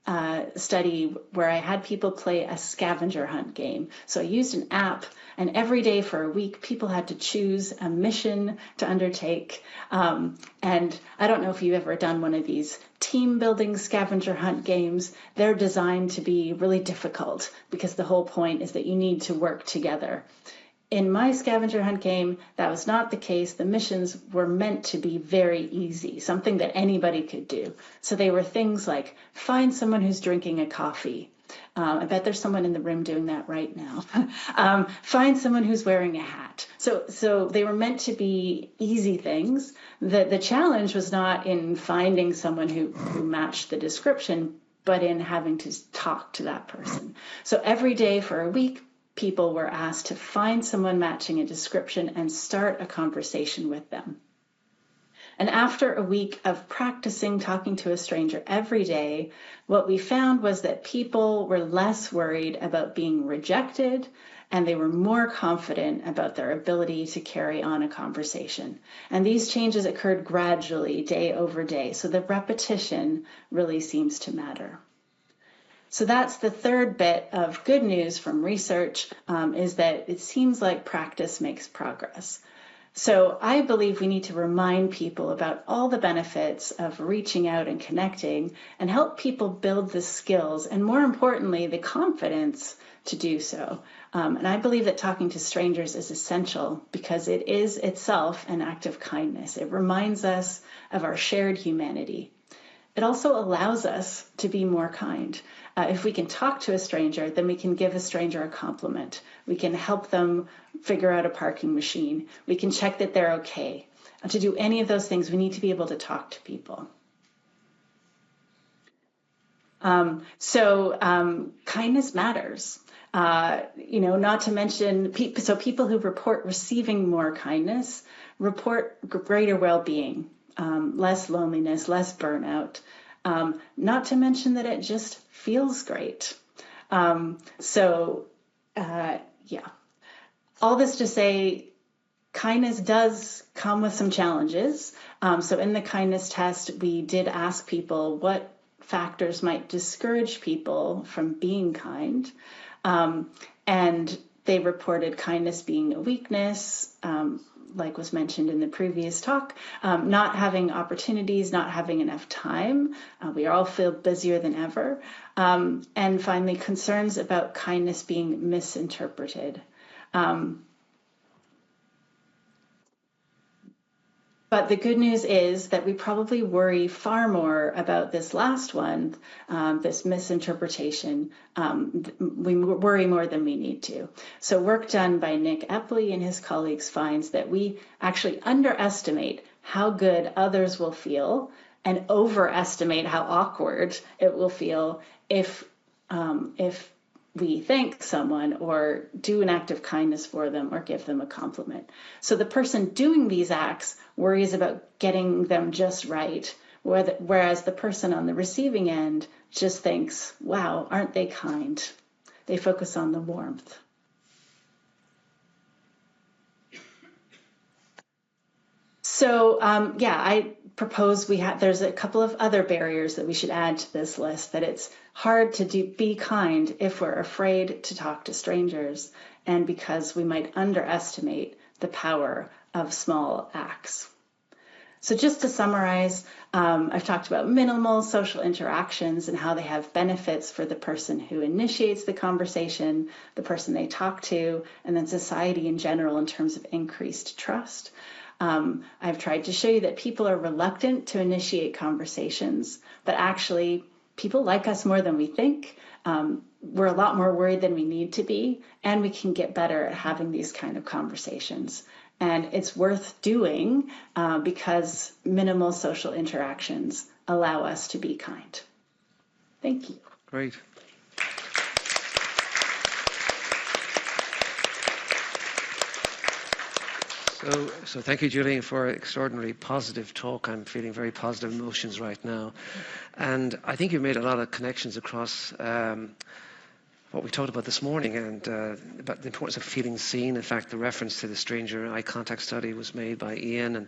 a study where I had people play a scavenger hunt game. So I used an app, and every day for a week, people had to choose a mission to undertake. And I don't know if you've ever done one of these team building scavenger hunt games. They're designed to be really difficult because the whole point is that you need to work together. In my scavenger hunt game, that was not the case. The missions were meant to be very easy, something that anybody could do. So they were things like find someone who's drinking a coffee. I bet there's someone in the room doing that right now. Find someone who's wearing a hat. So they were meant to be easy things. The challenge was not in finding someone who matched the description, but in having to talk to that person. So every day for a week, people were asked to find someone matching a description and start a conversation with them. And after a week of practicing talking to a stranger every day, what we found was that people were less worried about being rejected, and they were more confident about their ability to carry on a conversation. And these changes occurred gradually, day over day. So the repetition really seems to matter. So that's the third bit of good news from research, is that it seems like practice makes progress. So I believe we need to remind people about all the benefits of reaching out and connecting and help people build the skills and, more importantly, the confidence to do so. And I believe that talking to strangers is essential because it is itself an act of kindness. It reminds us of our shared humanity. It also allows us to be more kind. If we can talk to a stranger, then we can give a stranger a compliment. We can help them figure out a parking machine. We can check that they're okay. To do any of those things, we need to be able to talk to people. Kindness matters. Not to mention, people who report receiving more kindness report greater well-being. Less loneliness, less burnout, not to mention that it just feels great. All this to say, kindness does come with some challenges. So in the kindness test, we did ask people what factors might discourage people from being kind. And they reported kindness being a weakness, like was mentioned in the previous talk, not having opportunities, not having enough time. We all feel busier than ever. And finally, concerns about kindness being misinterpreted. But the good news is that we probably worry far more about this last one, this misinterpretation. We worry more than we need to. So work done by Nick Epley and his colleagues finds that we actually underestimate how good others will feel and overestimate how awkward it will feel if we thank someone or do an act of kindness for them or give them a compliment. So the person doing these acts worries about getting them just right, whereas the person on the receiving end just thinks, wow, aren't they kind? They focus on the warmth. So, I propose there's a couple of other barriers that we should add to this list, that it's hard to be kind if we're afraid to talk to strangers and because we might underestimate the power of small acts. So just to summarize, I've talked about minimal social interactions and how they have benefits for the person who initiates the conversation, the person they talk to, and then society in general in terms of increased trust. I've tried to show you that people are reluctant to initiate conversations, but actually people like us more than we think. We're a lot more worried than we need to be, and we can get better at having these kind of conversations. And it's worth doing because minimal social interactions allow us to be kind. Thank you. Great. So thank you, Gillian, for an extraordinarily positive talk. I'm feeling very positive emotions right now. And I think you made a lot of connections across what we talked about this morning, and about the importance of feeling seen. In fact, the reference to the stranger eye contact study was made by Ian, and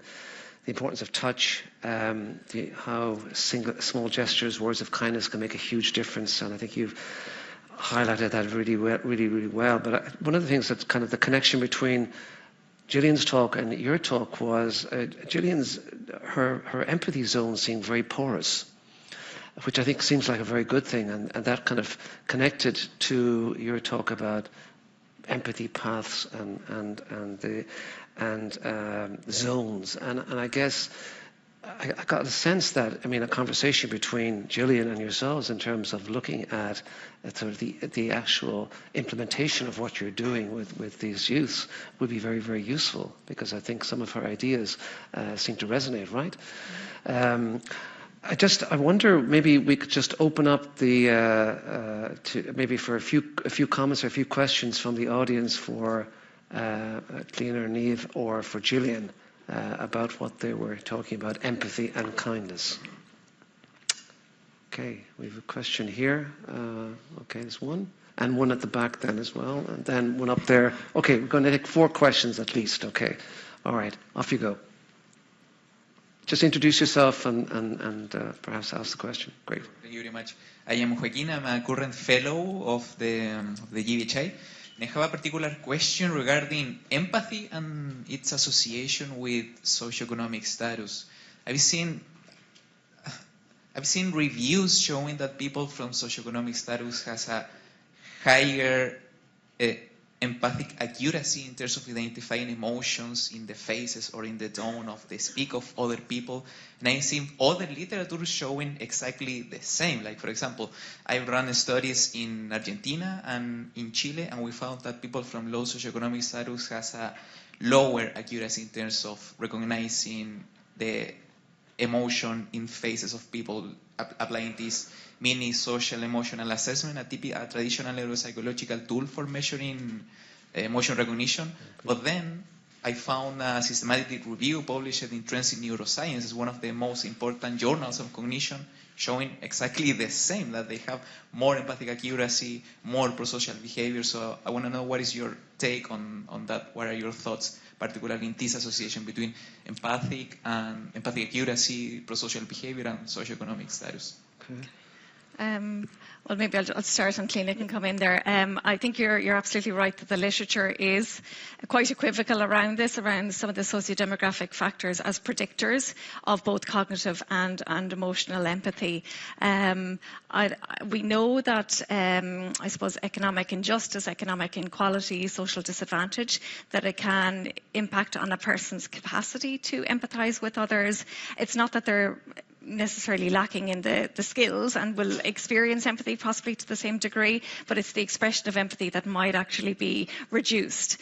the importance of touch, how small gestures, words of kindness can make a huge difference. And I think you've highlighted that really well. But one of the things that's kind of the connection between Gillian's talk and your talk was Gillian's her empathy zone seemed very porous, which I think seems like a very good thing, and that kind of connected to your talk about empathy paths and zones, and I guess I got a sense that, I mean, a conversation between Gillian and yourselves in terms of looking at sort of the actual implementation of what you're doing with these youths would be very, very useful, because I think some of her ideas seem to resonate, right? I wonder, maybe we could just open up to maybe for a few comments or a few questions from the audience for Cliona or Niamh or for Gillian about what they were talking about, empathy and kindness. Okay, we have a question here. Okay, there's one. And one at the back then as well. And then one up there. Okay, we're going to take 4 questions at least. Okay, all right, off you go. Just introduce yourself and perhaps ask the question. Great. Thank you very much. I am Joaquin. I'm a current fellow of the GBHI. And I have a particular question regarding empathy and its association with socioeconomic status. I've seen reviews showing that people from socioeconomic status has a higher empathic accuracy in terms of identifying emotions in the faces or in the tone of the speak of other people. And I've seen other literature showing exactly the same. Like, for example, I've run studies in Argentina and in Chile, and we found that people from low socioeconomic status has a lower accuracy in terms of recognizing the emotion in faces of people, applying this mini social emotional assessment, a traditional neuropsychological tool for measuring emotion recognition. But then I found a systematic review published in Trends in Neuroscience. It's one of the most important journals of cognition, showing exactly the same, that they have more empathic accuracy, more prosocial behavior. So I want to know, what is your take on that? What are your thoughts, particularly in this association between empathic accuracy, prosocial behavior, and socioeconomic status? Okay. Well, maybe I'll start and Cliona can come in there. I think you're absolutely right that the literature is quite equivocal around this, around some of the socio-demographic factors as predictors of both cognitive and emotional empathy. We know that, I suppose, economic injustice, economic inequality, social disadvantage, that it can impact on a person's capacity to empathise with others. It's not that they're necessarily lacking in the skills and will experience empathy possibly to the same degree, but it's the expression of empathy that might actually be reduced.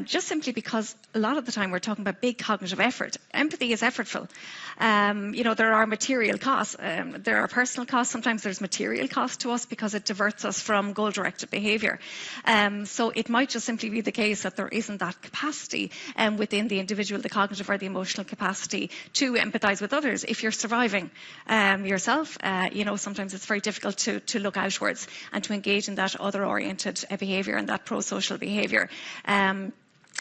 Just simply because a lot of the time we're talking about big cognitive effort. Empathy is effortful. There are material costs. There are personal costs. Sometimes there's material costs to us because it diverts us from goal-directed behaviour. So it might just simply be the case that there isn't that capacity within the individual, the cognitive or the emotional capacity to empathise with others. If you're surviving yourself, sometimes it's very difficult to look outwards and to engage in that other-oriented behaviour and that pro-social behaviour.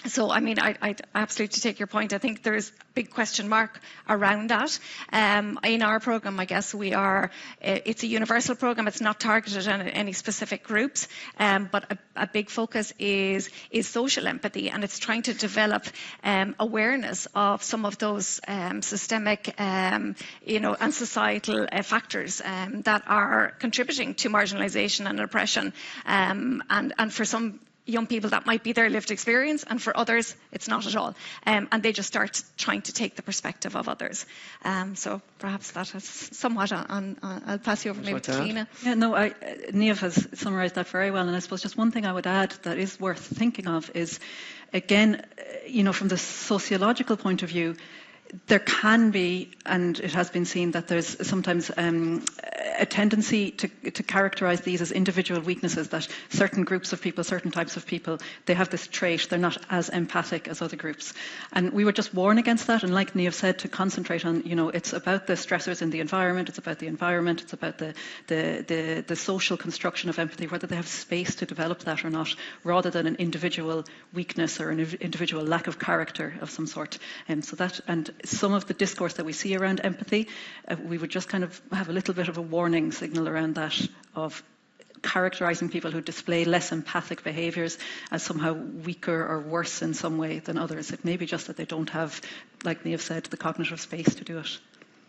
So, I mean, I absolutely take your point. I think there's a big question mark around that. In our program, I guess it's a universal program. It's not targeted at any specific groups, but a big focus is social empathy, and it's trying to develop awareness of some of those systemic, and societal factors that are contributing to marginalisation and oppression, and for some young people that might be their lived experience, and for others it's not at all, and they just start trying to take the perspective of others. So perhaps that is somewhat on I'll pass you over maybe to Cliona. Yeah, no, Niamh has summarised that very well, and I suppose just one thing I would add that is worth thinking of is, again, from the sociological point of view, there can be, and it has been seen, that there's sometimes a tendency to characterise these as individual weaknesses, that certain groups of people, certain types of people, they have this trait, they're not as empathic as other groups. And we would just warn against that, and like Niamh said, to concentrate on, it's about the stressors in the environment, it's about it's about the social construction of empathy, whether they have space to develop that or not, rather than an individual weakness or an individual lack of character of some sort. So that, and some of the discourse that we see around empathy, we would just kind of have a little bit of a warning signal around that, of characterising people who display less empathic behaviours as somehow weaker or worse in some way than others. It may be just that they don't have, like Niamh said, the cognitive space to do it.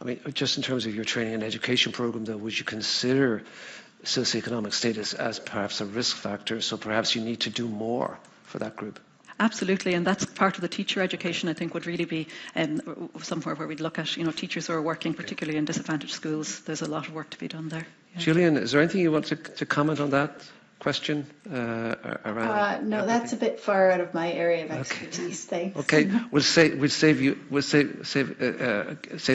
I mean, just in terms of your training and education programme, though, would you consider socioeconomic status as perhaps a risk factor, so perhaps you need to do more for that group? Absolutely, and that's part of the teacher education, I think, would really be somewhere where we'd look at, teachers who are working particularly in disadvantaged schools. There's a lot of work to be done there. Yeah. Gillian, is there anything you want to comment on that question around? No, that's a bit far out of my area of expertise. Thanks. Okay, we'll save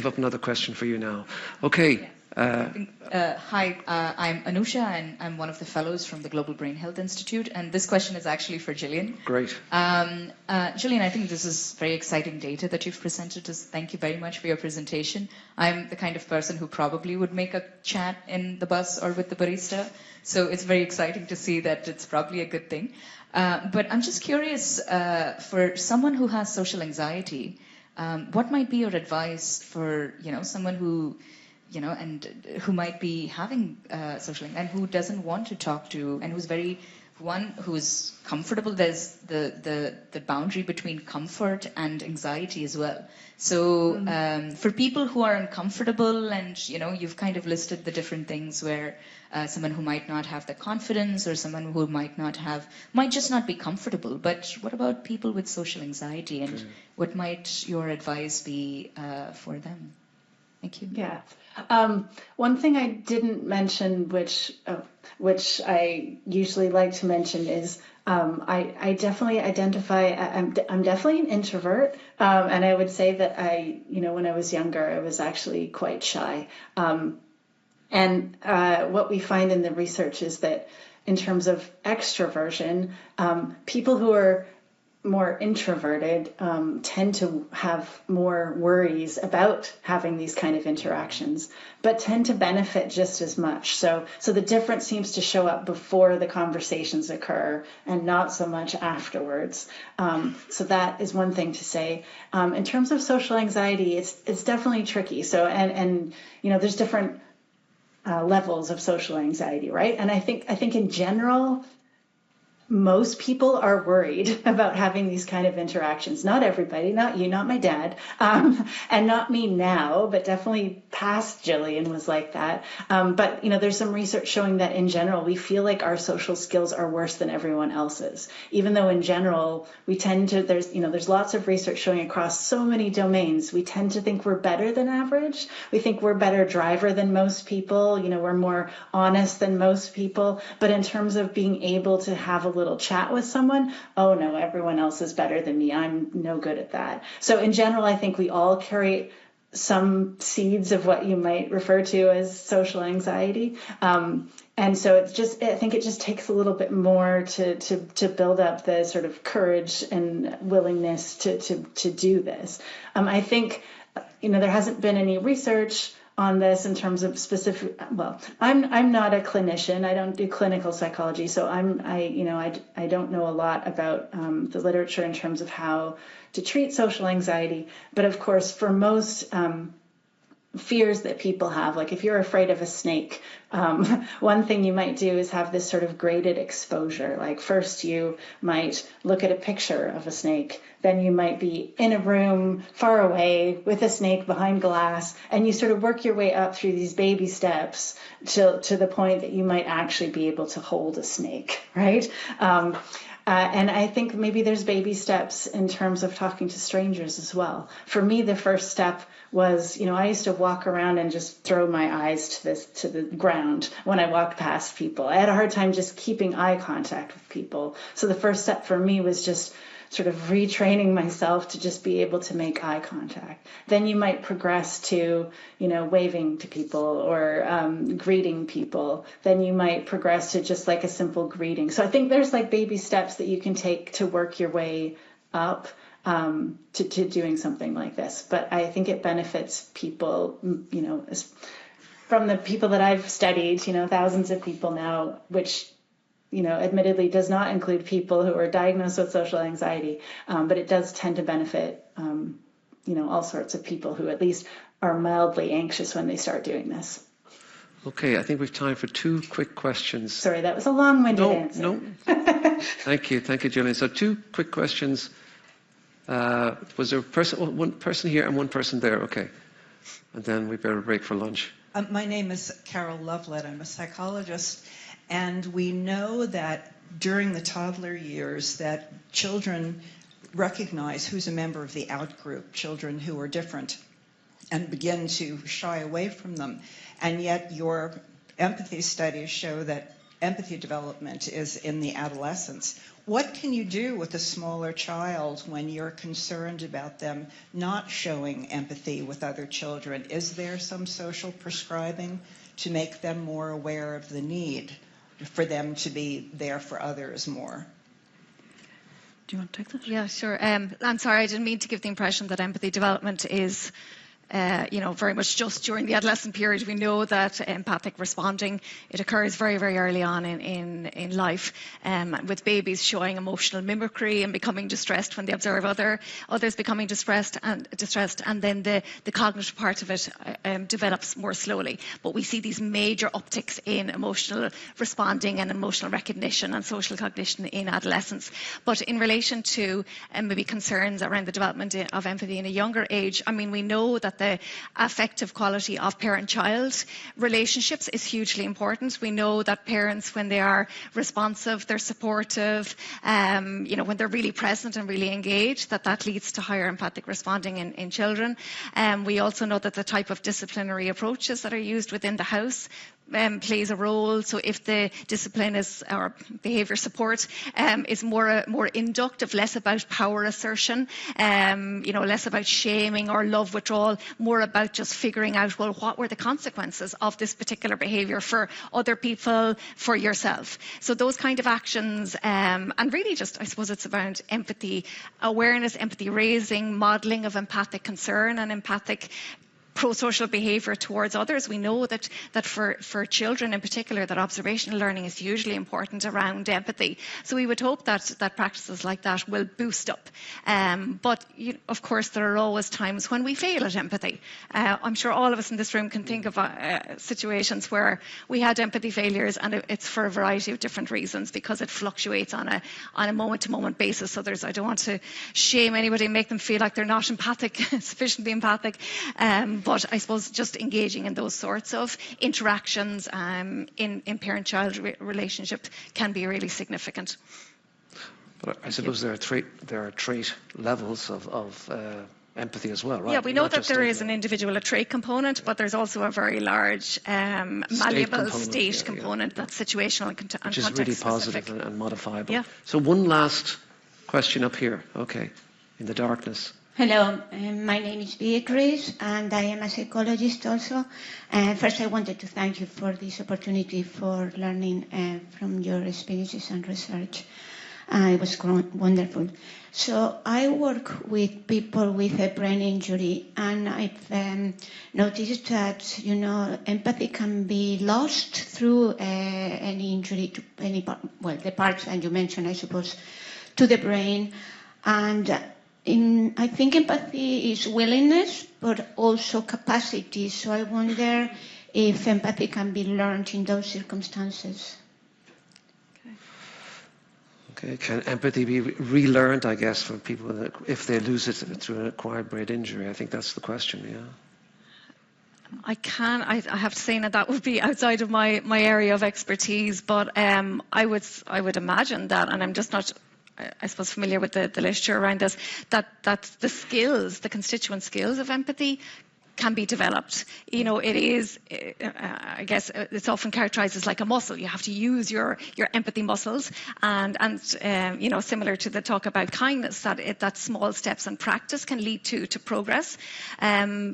up another question for you now. Okay. Hi, I'm Anusha, and I'm one of the fellows from the Global Brain Health Institute, and this question is actually for Gillian. Great. Gillian, I think this is very exciting data that you've presented. Thank you very much for your presentation. I'm the kind of person who probably would make a chat in the bus or with the barista, so it's very exciting to see that it's probably a good thing. But I'm just curious, for someone who has social anxiety, what might be your advice for someone who and who might be having social anxiety and who doesn't want to talk to, and who's comfortable. There's the boundary between comfort and anxiety as well. So for people who are uncomfortable, and you've kind of listed the different things where someone who might not have the confidence, or someone who might just not be comfortable. But what about people with social anxiety, and what might your advice be for them? Thank you. Yeah. One thing I didn't mention, which I usually like to mention, is I definitely identify. I'm definitely an introvert, and I would say that when I was younger, I was actually quite shy. And what we find in the research is that in terms of extroversion, people who are more introverted tend to have more worries about having these kind of interactions, but tend to benefit just as much. So the difference seems to show up before the conversations occur and not so much afterwards. So that is one thing to say. In terms of social anxiety, it's definitely tricky. So and there's different levels of social anxiety, right? And I think in general, most people are worried about having these kind of interactions. Not everybody, not you, not my dad, and not me now, but definitely past Gillian was like that. But there's some research showing that in general, we feel like our social skills are worse than everyone else's, even though in general, we tend to, there's lots of research showing across so many domains, we tend to think we're better than average. We think we're a better driver than most people. We're more honest than most people. But in terms of being able to have a little chat with someone, oh no, everyone else is better than me. I'm no good at that. So in general, I think we all carry some seeds of what you might refer to as social anxiety. And so I think it just takes a little bit more to build up the sort of courage and willingness to do this. I think, there hasn't been any research on this in terms of specific. Well, I'm not a clinician. I don't do clinical psychology, so I don't know a lot about the literature in terms of how to treat social anxiety. But of course, for most fears that people have, like if you're afraid of a snake, one thing you might do is have this sort of graded exposure. Like first you might look at a picture of a snake, then you might be in a room far away with a snake behind glass, and you sort of work your way up through these baby steps to the point that you might actually be able to hold a snake, right? And I think maybe there's baby steps in terms of talking to strangers as well. For me, the first step was, I used to walk around and just throw my eyes to the ground when I walked past people. I had a hard time just keeping eye contact with people. So the first step for me was just sort of retraining myself to just be able to make eye contact. Then you might progress to, waving to people or greeting people. Then you might progress to just like a simple greeting. So I think there's like baby steps that you can take to work your way up to doing something like this. But I think it benefits people, from the people that I've studied, thousands of people now, which admittedly does not include people who are diagnosed with social anxiety, but it does tend to benefit, all sorts of people who at least are mildly anxious when they start doing this. Okay, I think we've time for 2 quick questions. Sorry, that was a long-winded answer. No. Thank you, Gillian. So 2 quick questions. Was there one person here and one person there? Okay. And then we better break for lunch. My name is Carol Lovelet. I'm a psychologist. And we know that during the toddler years that children recognize who's a member of the out group, children who are different, and begin to shy away from them. And yet your empathy studies show that empathy development is in the adolescence. What can you do with a smaller child when you're concerned about them not showing empathy with other children? Is there some social prescribing to make them more aware of the need for them to be there for others more? Do you want to take that? Yeah, sure. I'm sorry, I didn't mean to give the impression that empathy development is very much just during the adolescent period. We know that empathic responding, it occurs very, very early on in life, with babies showing emotional mimicry and becoming distressed when they observe others becoming distressed, and then the cognitive part of it develops more slowly. But we see these major upticks in emotional responding and emotional recognition and social cognition in adolescence. But in relation to maybe concerns around the development of empathy in a younger age, we know that the affective quality of parent-child relationships is hugely important. We know that parents, when they are responsive, they're supportive, when they're really present and really engaged, that leads to higher empathic responding in children. We also know that the type of disciplinary approaches that are used within the house plays a role. So if the discipline is, or behaviour support is more inductive, less about power assertion, less about shaming or love withdrawal, more about just figuring out, well, what were the consequences of this particular behaviour for other people, for yourself. So those kind of actions, and really just, I suppose it's about empathy awareness, empathy raising, modelling of empathic concern and empathic pro-social behaviour towards others. We know that for children in particular, that observational learning is hugely important around empathy. So we would hope that practices like that will boost up. But of course, there are always times when we fail at empathy. I'm sure all of us in this room can think of situations where we had empathy failures, and it's for a variety of different reasons, because it fluctuates on a moment-to-moment basis. So I don't want to shame anybody and make them feel like they're not empathic, sufficiently empathic. But I suppose just engaging in those sorts of interactions in parent-child relationships can be really significant. But I suppose there are trait levels of empathy as well, right? Yeah, we know that there is an individual trait component, but there's also a very large malleable state component that's situational and context which is really positive and modifiable. Yeah. So one last question up here. Okay, in the darkness. Hello, my name is Beatrice, and I am a psychologist also. First, I wanted to thank you for this opportunity for learning from your experiences and research. It was wonderful. So I work with people with a brain injury, and I've noticed that, empathy can be lost through any injury to any part, well, the parts that you mentioned, I suppose, to the brain. And I think empathy is willingness, but also capacity. So I wonder if empathy can be learned in those circumstances. Okay. Can empathy be relearned, I guess, for people if they lose it through an acquired brain injury? I think that's the question, yeah. I have to say that would be outside of my area of expertise, but I would imagine that, and I'm just not, I suppose, familiar with the literature around this, that the skills, the constituent skills of empathy can be developed. It is, I guess, it's often characterized as like a muscle. You have to use your empathy muscles, and similar to the talk about kindness, that small steps and practice can lead to progress.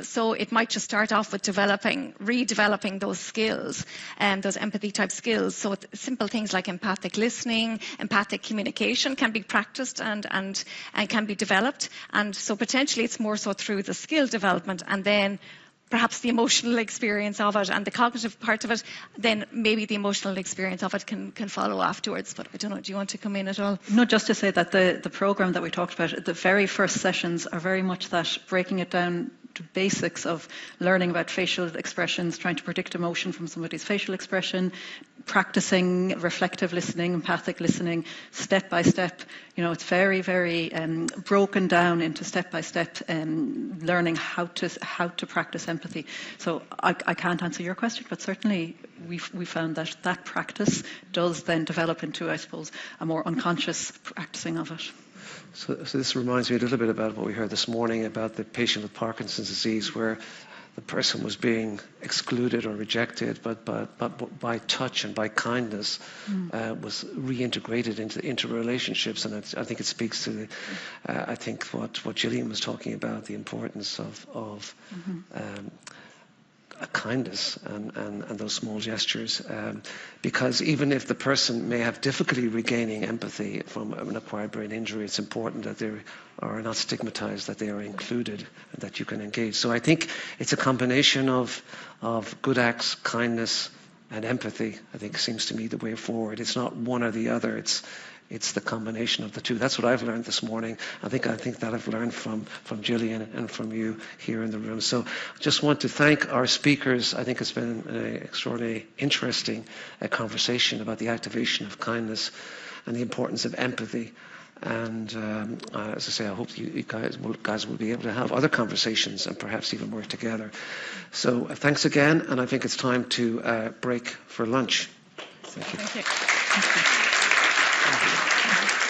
So it might just start off with redeveloping those skills, those empathy type skills. So simple things like empathic listening, empathic communication can be practiced and can be developed. And so potentially it's more so through the skill development, and then perhaps the emotional experience of it and the cognitive part of it, then maybe the emotional experience of it can follow afterwards. But I don't know, do you want to come in at all? No, just to say that the programme that we talked about, the very first sessions are very much that, breaking it down to basics of learning about facial expressions, trying to predict emotion from somebody's facial expression, practicing reflective listening, empathic listening, step by step. It's very, very broken down into step by step learning how to practice empathy. So I can't answer your question, but certainly we found that practice does then develop into, I suppose, a more unconscious practicing of it. So this reminds me a little bit about what we heard this morning about the patient with Parkinson's disease, where the person was being excluded or rejected, but by touch and by kindness was reintegrated into interrelationships. And I think it speaks to, I think, what Gillian was talking about, the importance of kindness and those small gestures, because even if the person may have difficulty regaining empathy from an acquired brain injury, it's important that they are not stigmatized, that they are included, and that you can engage. So I think it's a combination of good acts, kindness, and empathy. I think seems to me the way forward. It's not one or the other. It's the combination of the two. That's what I've learned this morning. I think that I've learned from Gillian and from you here in the room. So I just want to thank our speakers. I think it's been an extraordinarily interesting conversation about the activation of kindness and the importance of empathy. And as I say, I hope you guys will be able to have other conversations and perhaps even work together. So thanks again, and I think it's time to break for lunch. Thank you. Thank you.